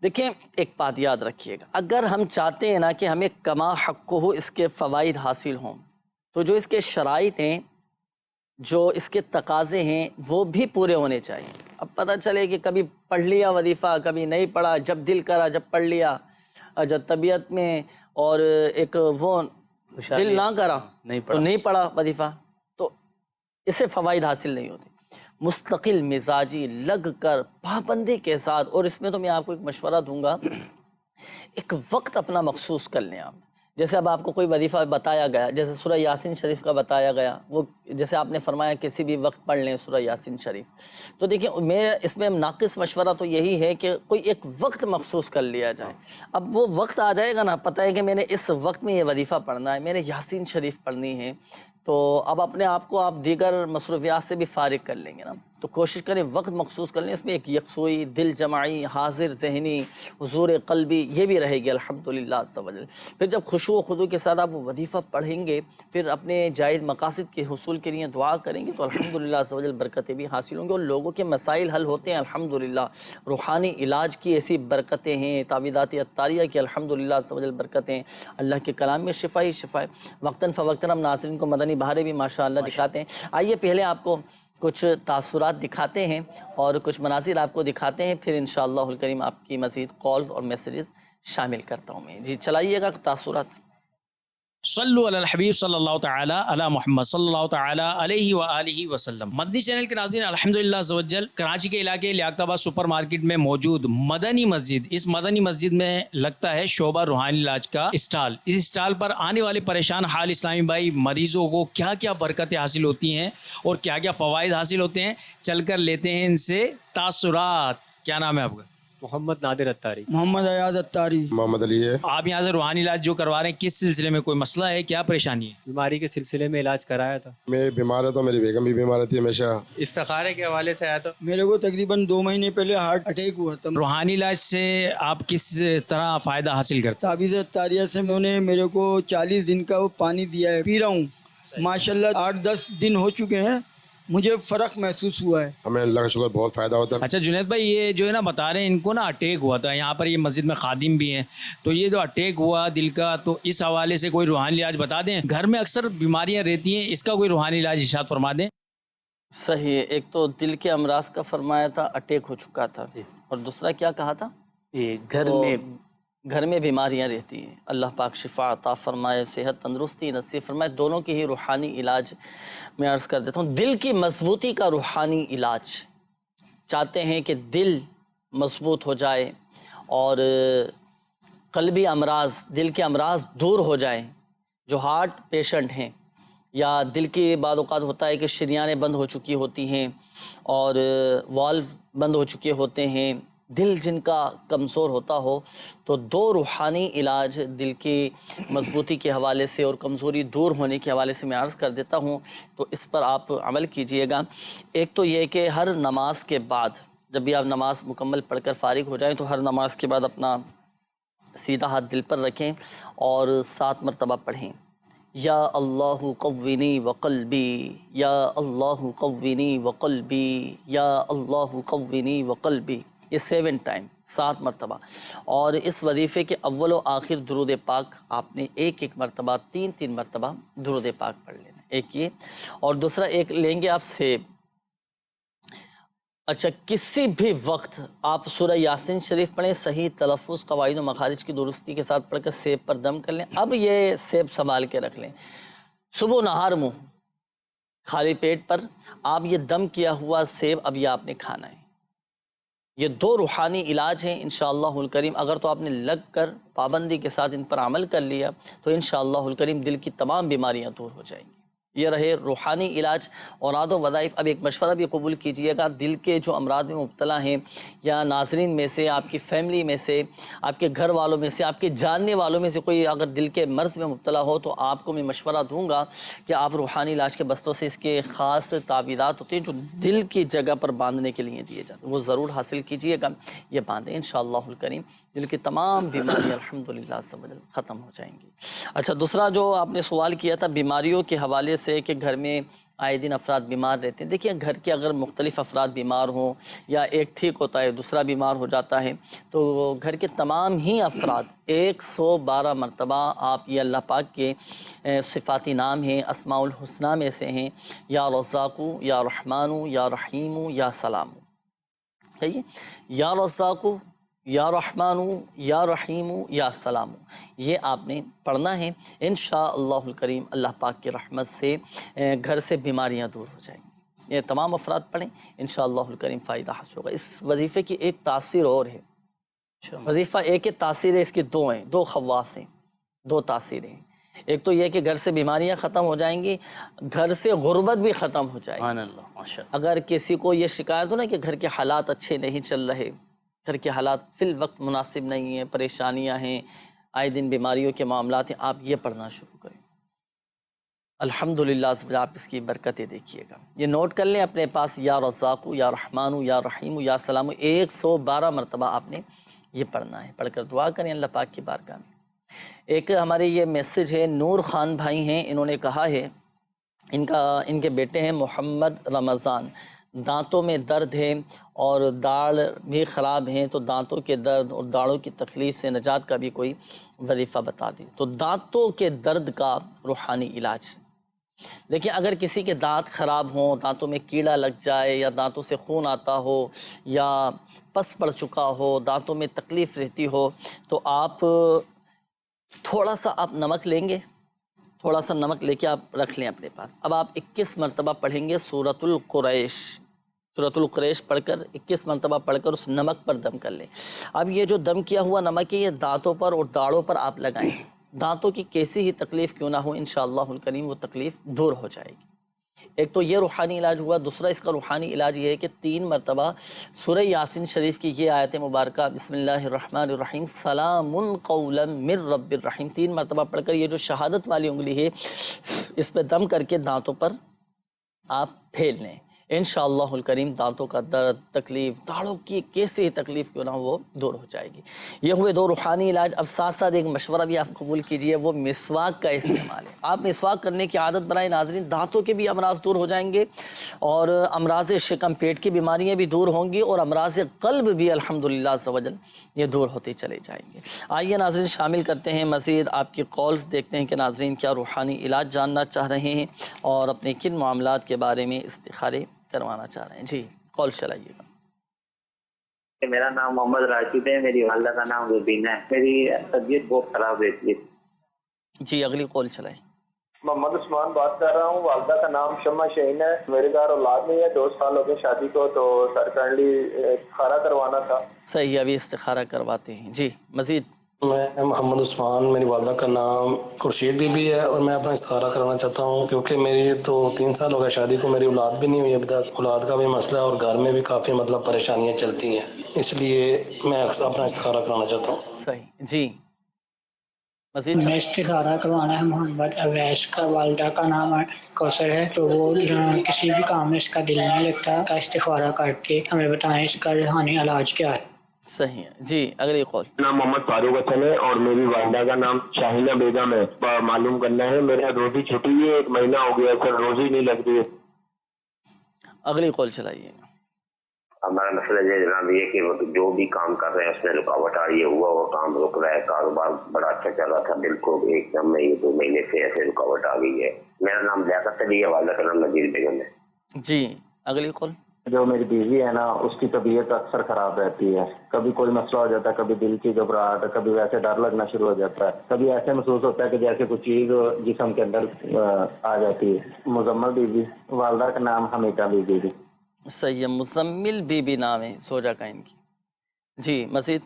دیکھیں ایک بات یاد رکھیے گا، اگر ہم چاہتے ہیں نا کہ ہمیں کما حق ہو اس کے فوائد حاصل ہوں، تو جو اس کے شرائط ہیں، جو اس کے تقاضے ہیں، وہ بھی پورے ہونے چاہیے۔ اب پتہ چلے کہ کبھی پڑھ لیا وظیفہ، کبھی نہیں پڑھا، جب دل کرا جب پڑھ لیا، جب طبیعت میں اور ایک وہ دل نہ کرا تو نہیں پڑھا وظیفہ، تو اس سے فوائد حاصل نہیں ہوتے۔ مستقل مزاجی لگ کر پابندی کے ساتھ، اور اس میں تو میں آپ کو ایک مشورہ دوں گا، ایک وقت اپنا مخصوص کر لیں آپ۔ جیسے اب آپ کو کوئی وظیفہ بتایا گیا، جیسے سورہ یاسین شریف کا بتایا گیا، وہ جیسے آپ نے فرمایا کسی بھی وقت پڑھ لیں سورہ یاسین شریف، تو دیکھیں میں اس میں ناقص مشورہ تو یہی ہے کہ کوئی ایک وقت مخصوص کر لیا جائے۔ اب وہ وقت آ جائے گا نا، پتہ ہے کہ میں نے اس وقت میں یہ وظیفہ پڑھنا ہے، میں نے یاسین شریف پڑھنی ہے، تو اب اپنے آپ کو آپ دیگر مصروفیات سے بھی فارغ کر لیں گے نا، تو کوشش کریں وقت مخصوص کر لیں، اس میں ایک یکسوئی، دل جمعی، حاضر ذہنی، حضور قلبی، یہ بھی رہے گی الحمدللہ عز و جل۔ پھر جب خشوع و خضوع کے ساتھ آپ وہ وظیفہ پڑھیں گے، پھر اپنے جائز مقاصد کے حصول کے لیے دعا کریں گے، تو الحمدللہ عز و جل برکتیں بھی حاصل ہوں گی اور لوگوں کے مسائل حل ہوتے ہیں الحمدللہ۔ روحانی علاج کی ایسی برکتیں ہیں، تعویذات عطاریہ کی الحمدللہ عز و جل برکتیں، اللہ کے کلام میں شفا ہی شفا ہے۔ وقتاً فوقتاً ہم ناظرین کو مدنی بہاریں بھی ماشاءاللہ دکھاتے ہیں۔ آئیے پہلے آپ کو کچھ تاثرات دکھاتے ہیں اور کچھ مناظر آپ کو دکھاتے ہیں، پھر انشاءاللہ الکریم آپ کی مزید کالز اور میسیجز شامل کرتا ہوں میں۔ جی چلائیے گا تاثرات۔ صلو علی الحبیب صلی اللہ تعالی علی محمد صلی اللہ تعالی علیہ وآلہ وسلم۔ مدنی چینل کے ناظرین، الحمدللہ عز و جل کراچی کے علاقے لیاقت آباد سپر مارکیٹ میں موجود مدنی مسجد، اس مدنی مسجد میں لگتا ہے شعبہ روحانی علاج کا اسٹال۔ اس اسٹال پر آنے والے پریشان حال اسلامی بھائی مریضوں کو کیا کیا برکتیں حاصل ہوتی ہیں اور کیا کیا فوائد حاصل ہوتے ہیں، چل کر لیتے ہیں ان سے تاثرات۔ کیا نام ہے آپ کا؟ محمد نادر اتاری۔ محمد ایاز اتاری۔ محمد علی ہے۔ آپ یہاں سے روحانی علاج جو کروا رہے ہیں، کس سلسلے میں، کوئی مسئلہ ہے، کیا پریشانی ہے؟ بیماری کے سلسلے میں علاج کرایا تھا۔ میں بیمار رہتا ہوں، میری بیگم بھی بیمار رہتی ہے ہمیشہ۔ استخارے کے حوالے سے آیا تھا۔ میرے کو تقریباً 2 مہینے پہلے ہارٹ اٹیک ہوا تھا۔ روحانی علاج سے آپ کس طرح فائدہ حاصل کرتے ہیں؟ تعویذ اتاریہ سے انہوں نے میرے کو 40 دن کا وہ پانی دیا ہے، پی رہا ہوں ماشاءاللہ۔ 8-10 دن ہو چکے ہیں، مجھے فرق محسوس ہوا ہے، ہمیں اللہ کا شکر بہت فائدہ ہوتا ہے۔ اچھا جنید بھائی، یہ جو ہے نا بتا رہے ہیں ان کو نا اٹیک ہوا تھا، یہاں پر یہ مسجد میں خادم بھی ہیں، تو یہ جو اٹیک ہوا دل کا، تو اس حوالے سے کوئی روحانی علاج بتا دیں۔ گھر میں اکثر بیماریاں رہتی ہیں، اس کا کوئی روحانی علاج ارشاد فرما دیں۔ صحیح ہے، ایک تو دل کے امراض کا فرمایا تھا، اٹیک ہو چکا تھا، اور دوسرا کیا کہا تھا؟ یہ گھر میں بیماریاں رہتی ہیں، اللہ پاک شفا عطا فرمائے، صحت تندرستی نصیب فرمائے، دونوں کے ہی روحانی علاج میں عرض کر دیتا ہوں۔ دل کی مضبوطی کا روحانی علاج چاہتے ہیں کہ دل مضبوط ہو جائے اور قلبی امراض، دل کے امراض دور ہو جائیں، جو ہارٹ پیشنٹ ہیں یا دل کے بعض اوقات ہوتا ہے کہ شریانیں بند ہو چکی ہوتی ہیں اور والو بند ہو چکے ہوتے ہیں، دل جن کا کمزور ہوتا ہو، تو 2 روحانی علاج دل کی مضبوطی کے حوالے سے اور کمزوری دور ہونے کے حوالے سے میں عرض کر دیتا ہوں، تو اس پر آپ عمل کیجئے گا۔ ایک تو یہ کہ ہر نماز کے بعد، جب بھی آپ نماز مکمل پڑھ کر فارغ ہو جائیں، تو ہر نماز کے بعد اپنا سیدھا ہاتھ دل پر رکھیں اور 7 مرتبہ پڑھیں، یا اللہ قوینی وقلبی، یا اللہ قوینی وقلبی، یا اللہ قوینی وقلبی، یہ 7 ٹائم، 7 مرتبہ۔ اور اس وظیفے کے اول و آخر درود پاک آپ نے ایک مرتبہ 3 مرتبہ درود پاک پڑھ لینا، ایک یہ، اور دوسرا ایک لیں گے آپ سیب۔ اچھا، کسی بھی وقت آپ سورہ یاسین شریف پڑھیں، صحیح تلفظ، قواعد و مخارج کی درستی کے ساتھ پڑھ کر سیب پر دم کر لیں۔ اب یہ سیب سنبھال کے رکھ لیں، صبح و نہار منہ خالی پیٹ پر آپ یہ دم کیا ہوا سیب اب یہ آپ نے کھانا ہے۔ یہ 2 روحانی علاج ہیں انشاءاللہ الکریم۔ اگر تو آپ نے لگ کر پابندی کے ساتھ ان پر عمل کر لیا تو انشاءاللہ الکریم دل کی تمام بیماریاں دور ہو جائیں گی۔ یہ رہے روحانی علاج۔ اوراد و وظائف، اب ایک مشورہ بھی قبول کیجئے گا، دل کے جو امراض میں مبتلا ہیں یا ناظرین میں سے، آپ کی فیملی میں سے، آپ کے گھر والوں میں سے، آپ کے جاننے والوں میں سے کوئی اگر دل کے مرض میں مبتلا ہو، تو آپ کو میں مشورہ دوں گا کہ آپ روحانی علاج کے بستوں سے اس کے خاص تعویذات ہوتے ہیں جو دل کی جگہ پر باندھنے کے لیے دیے جاتے ہیں، وہ ضرور حاصل کیجئے گا، یہ باندھیں انشاءاللہ الکریم، دل کی تمام بیماریاں الحمدللہ ختم ہو جائیں گی۔ اچھا، دوسرا جو آپ نے سوال کیا تھا بیماریوں کے حوالے سے کہ گھر میں آئے دن افراد بیمار رہتے ہیں، دیکھیے گھر کے اگر مختلف افراد بیمار ہوں یا ایک ٹھیک ہوتا ہے دوسرا بیمار ہو جاتا ہے، تو گھر کے تمام ہی افراد 112 مرتبہ آپ یہ اللہ پاک کے صفاتی نام ہیں، اسماء الحسنہ میں سے ہیں، یا رزاقو، یا رحمانو، یا رحیمو، یا سلامو، صحیح، یا رزاقو، یا رحمانو، یا رحیمو، یا سلامو، یہ آپ نے پڑھنا ہے۔ انشاءاللہ الکریم اللہ پاک کی رحمت سے گھر سے بیماریاں دور ہو جائیں گی۔ یہ تمام افراد پڑھیں، انشاءاللہ الکریم فائدہ حاصل ہوگا۔ اس وظیفے کی ایک تاثیر اور ہے، وظیفہ ایک ہے، تاثیر ہے اس کی 2 ہیں، 2 خواص ہیں، 2 تاثیریں ہیں۔ ایک تو یہ کہ گھر سے بیماریاں ختم ہو جائیں گی، گھر سے غربت بھی ختم ہو جائے گی۔ اگر کسی کو یہ شکایت ہو نا کہ گھر کے حالات اچھے نہیں چل رہے، گھر کے حالات فی الوقت مناسب نہیں ہیں، پریشانیاں ہیں، آئے دن بیماریوں کے معاملات ہیں، آپ یہ پڑھنا شروع کریں۔ الحمدللہ آپ اس کی برکتیں دیکھیے گا. یہ نوٹ کر لیں اپنے پاس، یا رزاق یا رحمان یا رحیم یا سلام، 112 مرتبہ آپ نے یہ پڑھنا ہے. پڑھ کر دعا کریں اللہ پاک کی بارگاہ میں. ایک ہمارے یہ میسج ہے، نور خان بھائی ہیں، انہوں نے کہا ہے ان کے بیٹے ہیں محمد رمضان، دانتوں میں درد ہے اور داڑھ بھی خراب ہیں، تو دانتوں کے درد اور داڑھوں کی تکلیف سے نجات کا بھی کوئی وظیفہ بتا دیں. تو دانتوں کے درد کا روحانی علاج، دیکھیں اگر کسی کے دانت خراب ہوں، دانتوں میں کیڑا لگ جائے یا دانتوں سے خون آتا ہو یا پس پڑ چکا ہو، دانتوں میں تکلیف رہتی ہو، تو آپ تھوڑا سا آپ نمک لیں گے، تھوڑا سا نمک لے کے آپ رکھ لیں اپنے پاس. اب آپ 21 مرتبہ پڑھیں گے سورۃ القریش. سورۃ القریش پڑھ کر 21 مرتبہ پڑھ کر اس نمک پر دم کر لیں. اب یہ جو دم کیا ہوا نمک ہے، یہ دانتوں پر اور داڑھوں پر آپ لگائیں. دانتوں کی کیسی ہی تکلیف کیوں نہ ہو، انشاءاللہ الکریم وہ تکلیف دور ہو جائے گی. ایک تو یہ روحانی علاج ہوا. دوسرا اس کا روحانی علاج یہ ہے کہ 3 مرتبہ سورہ یاسین شریف کی یہ آیت مبارکہ بسم اللہ الرحمن الرحیم سلام قولا من رب الرحیم 3 مرتبہ پڑھ کر یہ جو شہادت والی انگلی ہے اس پہ دم کر کے دانتوں پر آپ پھیل لیں. انشاءاللہ الکریم دانتوں کا درد، تکلیف، داڑھوں کی کیسے ہی تکلیف کیوں نہ ہو وہ دور ہو جائے گی. یہ ہوئے 2 روحانی علاج. اب ساتھ ساتھ ایک مشورہ بھی آپ قبول کیجئے، وہ مسواک کا استعمال ہے. آپ مسواک کرنے کی عادت بنائیں ناظرین، دانتوں کے بھی امراض دور ہو جائیں گے اور امراض شکم پیٹ کی بیماریاں بھی دور ہوں گی اور امراض قلب بھی الحمدللہ عز و جل یہ دور ہوتے چلے جائیں گے. آئیے ناظرین شامل کرتے ہیں مزید آپ کی کالز، دیکھتے ہیں کہ ناظرین کیا روحانی علاج جاننا چاہ رہے ہیں اور اپنے کن معاملات کے بارے میں استخارے کروانا چاہ رہے ہیں. جی کال چلائیے گا. میرا نام محمد راشد ہے، میری والدہ کا نام روبینہ ہے. میری طبیعت بہت خراب رہتی ہے. جی اگلی کال چلائیں. محمد عثمان بات کر رہا ہوں، والدہ کا نام شمع شہین ہے. میرے گھر اولاد نہیں ہے، 2 سال ہو گئے شادی کو، تو سرکارلی استخارہ کروانا تھا. صحیح، ابھی استخارہ کرواتے ہیں. جی مزید. میں محمد عثمان، میری والدہ کا نام خورشید بی بی ہے اور میں اپنا استخارہ کرانا چاہتا ہوں کیونکہ میری تو 3 سال ہو گئے شادی کو، میری اولاد بھی نہیں ہوئی اب تک. اولاد کا بھی مسئلہ ہے اور گھر میں بھی کافی پریشانیاں چلتی ہیں، اس لیے میں اپنا استخارہ کرانا چاہتا ہوں. صحیح. جی مزید. میں استخارہ کروانا ہے محمد اویس کا، والدہ کا نام کوثر ہے، تو وہ کسی بھی کام میں اس کا دل نہیں لگتا. کا استخارہ کر کے ہمیں بتائیں اس کا روحانی علاج کیا ہے. صحیح ہے. جی اگلی کال. نام محمد فاروق حسن ہے اور میری والدہ کا نام شاہینہ بیگم ہے. معلوم کرنا ہے، میرا روزی چھٹی ہے، 1 مہینہ ہو گیا سر، روزی نہیں لگ رہی ہے. اگلی کال چلائیے. ہمارا مسئلہ یہ جناب یہ کہ جو بھی کام کر رہے ہیں اس میں رکاوٹ آ رہی ہے، ہوا وہ کام رک رہا ہے. کاروبار بڑا اچھا چل رہا تھا، بالکل ایک دم میں یہ 2 مہینے سے ایسے رکاوٹ آ گئی ہے. میرا نام لیاقت علی ہے، والدہ کا نام نذیر بیگم ہے. جی اگلی کال. جو میری بیوی ہے نا، اس کی طبیعت اکثر خراب رہتی ہے. کبھی کوئی مسئلہ ہو جاتا ہے، کبھی دل کی گھبراہٹ، کبھی ویسے ڈر لگنا شروع ہو جاتا ہے، کبھی ایسے محسوس ہوتا ہے کہ جیسے کوئی چیز جسم کے اندر آ جاتی ہے. مزمل بی بی، والدہ کا نام حمیدہ بی بی. صحیح، مزمل بی بی نام ہے زوجہ کا ان کی. جی مزید.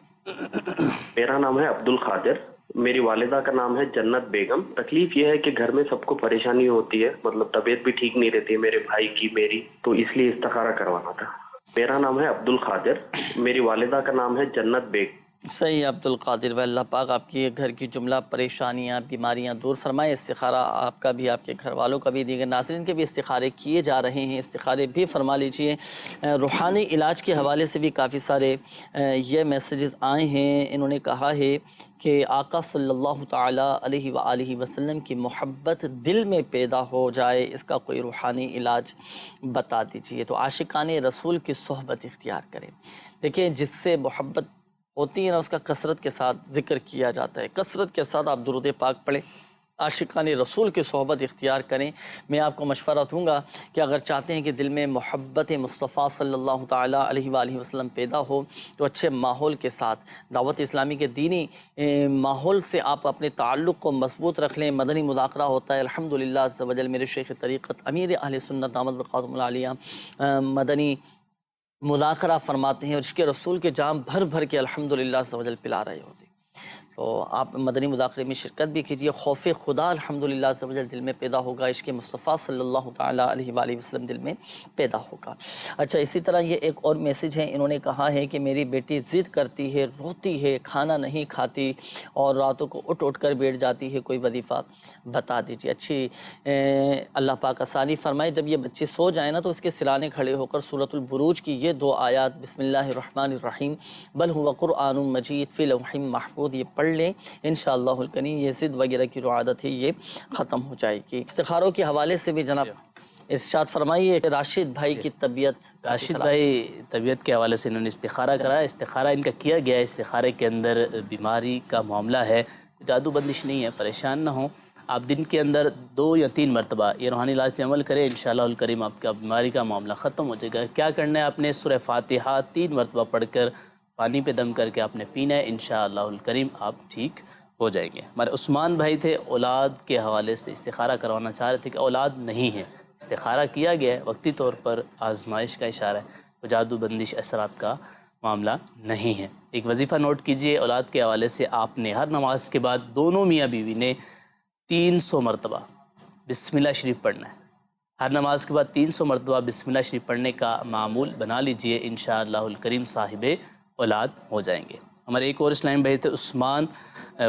میرا نام ہے عبد القادر، میری والدہ کا نام ہے جنت بیگم. تکلیف یہ ہے کہ گھر میں سب کو پریشانی ہوتی ہے، طبیعت بھی ٹھیک نہیں رہتی ہے میرے بھائی کی، میری، تو اس لیے استخارہ کروانا تھا. میرا نام ہے عبد القادر، میری والدہ کا نام ہے جنت بیگم. صحیح عبد القادر. اللہ پاک آپ کی گھر کی جملہ پریشانیاں بیماریاں دور فرمائے. استخارہ آپ کا بھی، آپ کے گھر والوں کا بھی، دیگر ناظرین کے بھی استخارے کیے جا رہے ہیں. استخارے بھی فرما لیجئے. روحانی علاج کے حوالے سے بھی کافی سارے یہ میسیجز آئے ہیں. انہوں نے کہا ہے کہ آقا صلی اللہ تعالیٰ علیہ وآلہ وسلم کی محبت دل میں پیدا ہو جائے، اس کا کوئی روحانی علاج بتا دیجئے. تو عاشقان رسول کی صحبت اختیار کریں. دیکھیں جس سے محبت ہوتی ہے نا، اس کا کثرت کے ساتھ ذکر کیا جاتا ہے. کثرت کے ساتھ آپ درود پاک پڑھیں، عاشقان رسول کی صحبت اختیار کریں. میں آپ کو مشورہ دوں گا کہ اگر چاہتے ہیں کہ دل میں محبت مصطفیٰ صلی اللہ تعالیٰ علیہ وآلہ وسلم پیدا ہو، تو اچھے ماحول کے ساتھ، دعوت اسلامی کے دینی ماحول سے آپ اپنے تعلق کو مضبوط رکھ لیں. مدنی مذاکرہ ہوتا ہے الحمدللہ عز و جل. میرے شیخ طریقت امیر اہل سنت دامت برکاتہم العالیہ مدنی مذاکرہ فرماتے ہیں اور عشق رسول کے جام بھر بھر کے الحمدللہ عز و جل پلا رہے ہوتے. تو آپ مدنی مذاکرے میں شرکت بھی کیجیے. خوف خدا الحمدللہ عز و جل دل میں پیدا ہوگا, عشق مصطفیٰ صلی اللہ تعالیٰ علیہ وآلہ وسلم دل میں پیدا ہوگا. اچھا, اسی طرح یہ ایک اور میسیج ہے, انہوں نے کہا ہے کہ میری بیٹی ضد کرتی ہے, روتی ہے, کھانا نہیں کھاتی اور راتوں کو اٹھ کر بیٹھ جاتی ہے, کوئی وظیفہ بتا دیجیے. اچھی اللہ پاک آسانی فرمائے. جب یہ بچے سو جائیں نا تو اس کے سرانے کھڑے ہو کر سورۃ البروج کی یہ 2 آیات بسم اللہ الرحمن الرحیم بل هو قرآن مجید فی لوح محفوظ یہ پڑھ لیں انشاءاللہ الکریم. یہ ضد وغیرہ کی جو عادت ہے یہ ختم ہو جائے گی. استخاروں کے حوالے سے بھی جناب ارشاد فرمائیے. راشد بھائی کی راشد بھائی طبیعت کے حوالے سے انہوں نے استخارہ کرایا. استخارہ ان کا کیا گیا ہے. استخارے کے اندر بیماری کا معاملہ ہے, جادو بندش نہیں ہے, پریشان نہ ہوں. آپ دن کے اندر 2 یا 3 مرتبہ یہ روحانی علاج پہ عمل کریں, انشاءاللہ الکریم آپ کا بیماری کا معاملہ ختم ہو جائے گا. کیا کرنا ہے, آپ نے سورہ فاتحہ 3 مرتبہ پڑھ کر پانی پہ دم کر کے آپ نے پینا ہے, انشاءاللہ الکریم آپ ٹھیک ہو جائیں گے. ہمارے عثمان بھائی تھے, اولاد کے حوالے سے استخارہ کروانا چاہ رہے تھے کہ اولاد نہیں ہے. استخارہ کیا گیا ہے, وقتی طور پر آزمائش کا اشارہ ہے, وہ جادو بندش اثرات کا معاملہ نہیں ہے. ایک وظیفہ نوٹ کیجئے, اولاد کے حوالے سے آپ نے ہر نماز کے بعد دونوں میاں بیوی نے 300 مرتبہ بسم اللہ شریف پڑھنا ہے. ہر نماز کے بعد 300 مرتبہ بسم اللہ شریف پڑھنے کا معمول بنا لیجئے, انشاءاللہ الکریم صاحب اولاد ہو جائیں گے. ہمارے ایک اور اسلام بھائی تھے عثمان,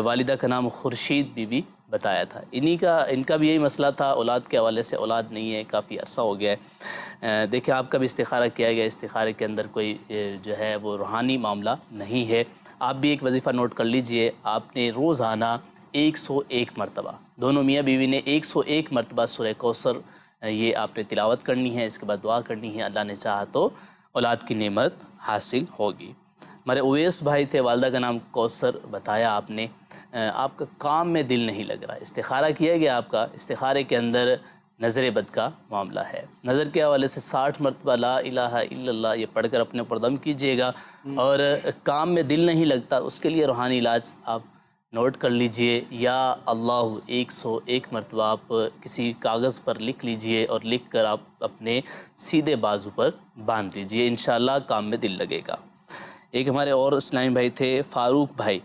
والدہ کا نام خورشید بی بی بتایا تھا. ان کا بھی یہی مسئلہ تھا, اولاد کے حوالے سے اولاد نہیں ہے, کافی عرصہ ہو گیا ہے. دیکھیں آپ کا بھی استخارہ کیا گیا, استخارے کے اندر کوئی جو ہے وہ روحانی معاملہ نہیں ہے. آپ بھی ایک وظیفہ نوٹ کر لیجئے, آپ نے روزانہ 101 مرتبہ, دونوں میاں بیوی نے 101 مرتبہ سورہ کوثر یہ آپ نے تلاوت کرنی ہے. اس کے بعد دعا کرنی ہے, اللہ نے چاہا تو اولاد کی نعمت حاصل ہوگی. ہمارے اویس بھائی تھے, والدہ کا نام کوثر بتایا آپ نے. آپ کا کام میں دل نہیں لگ رہا, استخارہ کیا گیا آپ کا. استخارے کے اندر نظر بد کا معاملہ ہے. نظر کے حوالے سے 60 مرتبہ لا الہ الا اللہ یہ پڑھ کر اپنے اوپر دم کیجیے گا. اور کام میں دل نہیں لگتا, اس کے لیے روحانی علاج آپ نوٹ کر لیجئے, یا اللہ 101 مرتبہ آپ کسی کاغذ پر لکھ لیجئے اور لکھ کر آپ اپنے سیدھے بازو پر باندھ لیجئے, انشاءاللہ کام میں دل لگے گا. ایک ہمارے اور اسلامی بھائی تھے فاروق بھائی,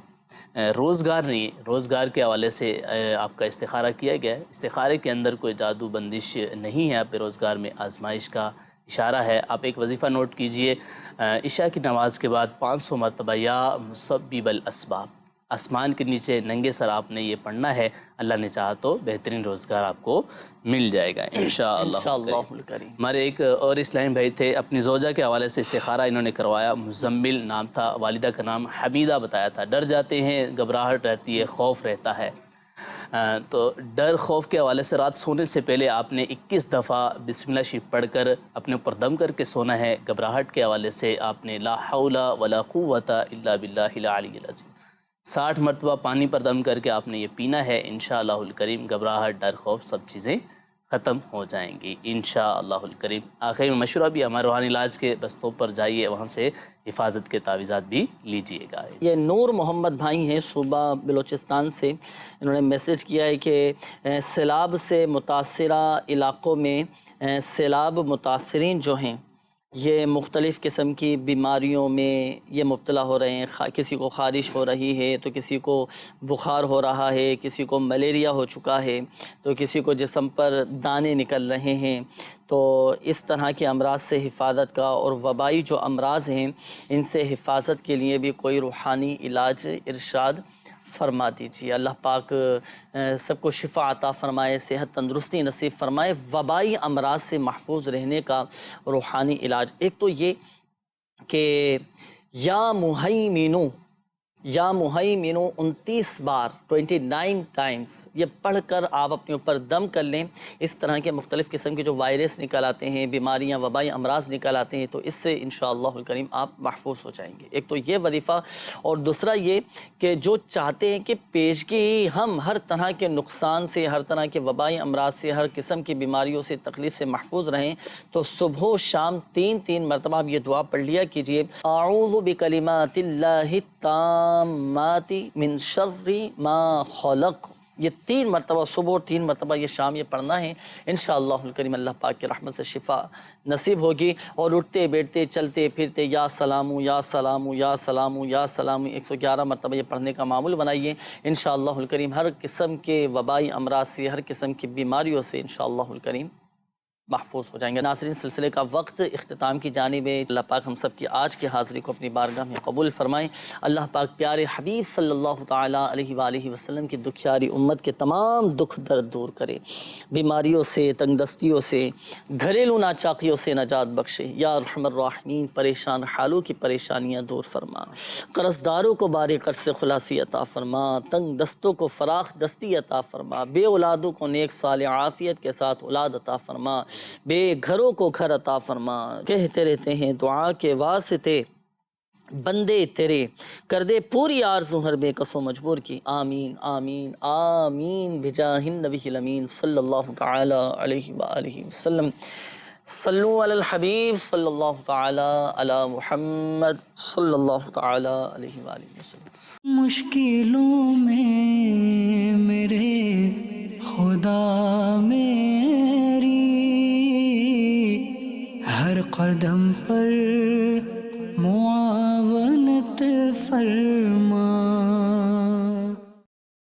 روزگار نہیں, روزگار کے حوالے سے آپ کا استخارہ کیا گیا ہے. استخارے کے اندر کوئی جادو بندش نہیں ہے, آپ پہ روزگار میں آزمائش کا اشارہ ہے. آپ ایک وظیفہ نوٹ کیجئے, عشاء کی نماز کے بعد 500 مرتبہ یا مسبب الاسباب, آسمان کے نیچے ننگے سر آپ نے یہ پڑھنا ہے. اللہ نے چاہا تو بہترین روزگار آپ کو مل جائے گا انشاءاللہ الکریم. ہمارے ایک اور اسلام بھائی تھے, اپنی زوجہ کے حوالے سے استخارہ انہوں نے کروایا. مزمل نام تھا, والدہ کا نام حمیدہ بتایا تھا. ڈر جاتے ہیں, گھبراہٹ رہتی ہے, خوف رہتا ہے. تو ڈر خوف کے حوالے سے رات سونے سے پہلے آپ نے 21 دفعہ بسم اللہ شریف پڑھ کر اپنے اوپر دم کر کے سونا ہے. گھبراہٹ کے حوالے سے آپ نے لا حول ولا قوت الا باللہ العلی العظیم 60 مرتبہ پانی پر دم کر کے آپ نے یہ پینا ہے. انشاءاللہ الکریم گھبراہٹ, ڈر, خوف سب چیزیں ختم ہو جائیں گی انشاءاللہ الکریم. آخر میں مشورہ بھی ہمارے روحانی علاج کے بستوں پر جائیے, وہاں سے حفاظت کے تعویذات بھی لیجئے گا. یہ نور محمد بھائی ہیں صوبہ بلوچستان سے, انہوں نے میسیج کیا ہے کہ سیلاب سے متاثرہ علاقوں میں سیلاب متاثرین جو ہیں یہ مختلف قسم کی بیماریوں میں یہ مبتلا ہو رہے ہیں. کسی کو خارش ہو رہی ہے, تو کسی کو بخار ہو رہا ہے, کسی کو ملیریا ہو چکا ہے, تو کسی کو جسم پر دانے نکل رہے ہیں. تو اس طرح کے امراض سے حفاظت کا, اور وبائی جو امراض ہیں ان سے حفاظت کے لیے بھی کوئی روحانی علاج ارشاد فرما دیجیے. اللہ پاک سب کو شفا عطا فرمائے, صحت تندرستی نصیب فرمائے. وبائی امراض سے محفوظ رہنے کا روحانی علاج ایک تو یہ کہ یا مہیمنو 29 بار 29 ٹائمز یہ پڑھ کر آپ اپنے اوپر دم کر لیں. اس طرح کے مختلف قسم کے جو وائرس نکل آتے ہیں, بیماریاں, وبائی امراض نکل آتے ہیں, تو اس سے انشاءاللہ الکریم آپ محفوظ ہو جائیں گے. ایک تو یہ وظیفہ, اور دوسرا یہ کہ جو چاہتے ہیں کہ پیشگی ہم ہر طرح کے نقصان سے, ہر طرح کے وبائی امراض سے, ہر قسم کی بیماریوں سے, تکلیف سے محفوظ رہیں, تو صبح و شام 3 مرتبہ آپ یہ دعا پڑھ لیا کیجئے. اعوذ بکلمات اللہ التامات من شر ما خلق, یہ 3 مرتبہ صبح اور 3 مرتبہ یہ شام یہ پڑھنا ہے، انشاءاللہ الکریم اللہ پاک کی رحمت سے شفا نصیب ہوگی۔ اور اٹھتے بیٹھتے چلتے پھرتے یا سلامو یا سلامو یا سلامو یا سلامو 111 مرتبہ یہ پڑھنے کا معمول بنائیے، انشاءاللہ الکریم ہر قسم کے وبائی امراض سے، ہر قسم کی بیماریوں سے انشاءاللہ الکریم محفوظ ہو جائیں گے۔ ناظرین، سلسلے کا وقت اختتام کی جانب ہے۔ اللہ پاک ہم سب کی آج کی حاضری کو اپنی بارگاہ میں قبول فرمائیں۔ اللہ پاک پیارے حبیب صلی اللہ تعالیٰ علیہ وآلہ وسلم کی دکھیاری امت کے تمام دکھ درد دور کرے، بیماریوں سے، تنگ دستیوں سے، گھریلو ناچاقیوں سے نجات بخشے۔ یا ارحم الراحمین، پریشان حالوں کی پریشانیاں دور فرما، قرض داروں کو بارے قرض سے خلاصی عطا فرما، تنگ دستوں کو فراخ دستی عطا فرما، بے اولادوں کو نیک صالح عافیت کے ساتھ اولاد عطا فرما، بے گھروں کو گھر عطا فرما۔ کہتے رہتے ہیں دعا کے واسطے بندے تیرے، کر دے پوری آرزو ہر بے کس و مجبور کی، آمین آمین آمین بجاہ النبی الامین صلی اللہ تعالی علیہ وآلہ وسلم۔ صلو علی الحبیب صلی اللہ تعالی علی محمد صلی اللہ تعالی علیہ وآلہ وسلم۔ مشکلوں میں میرے خدا میری ہر قدم پر معاونت فرما۔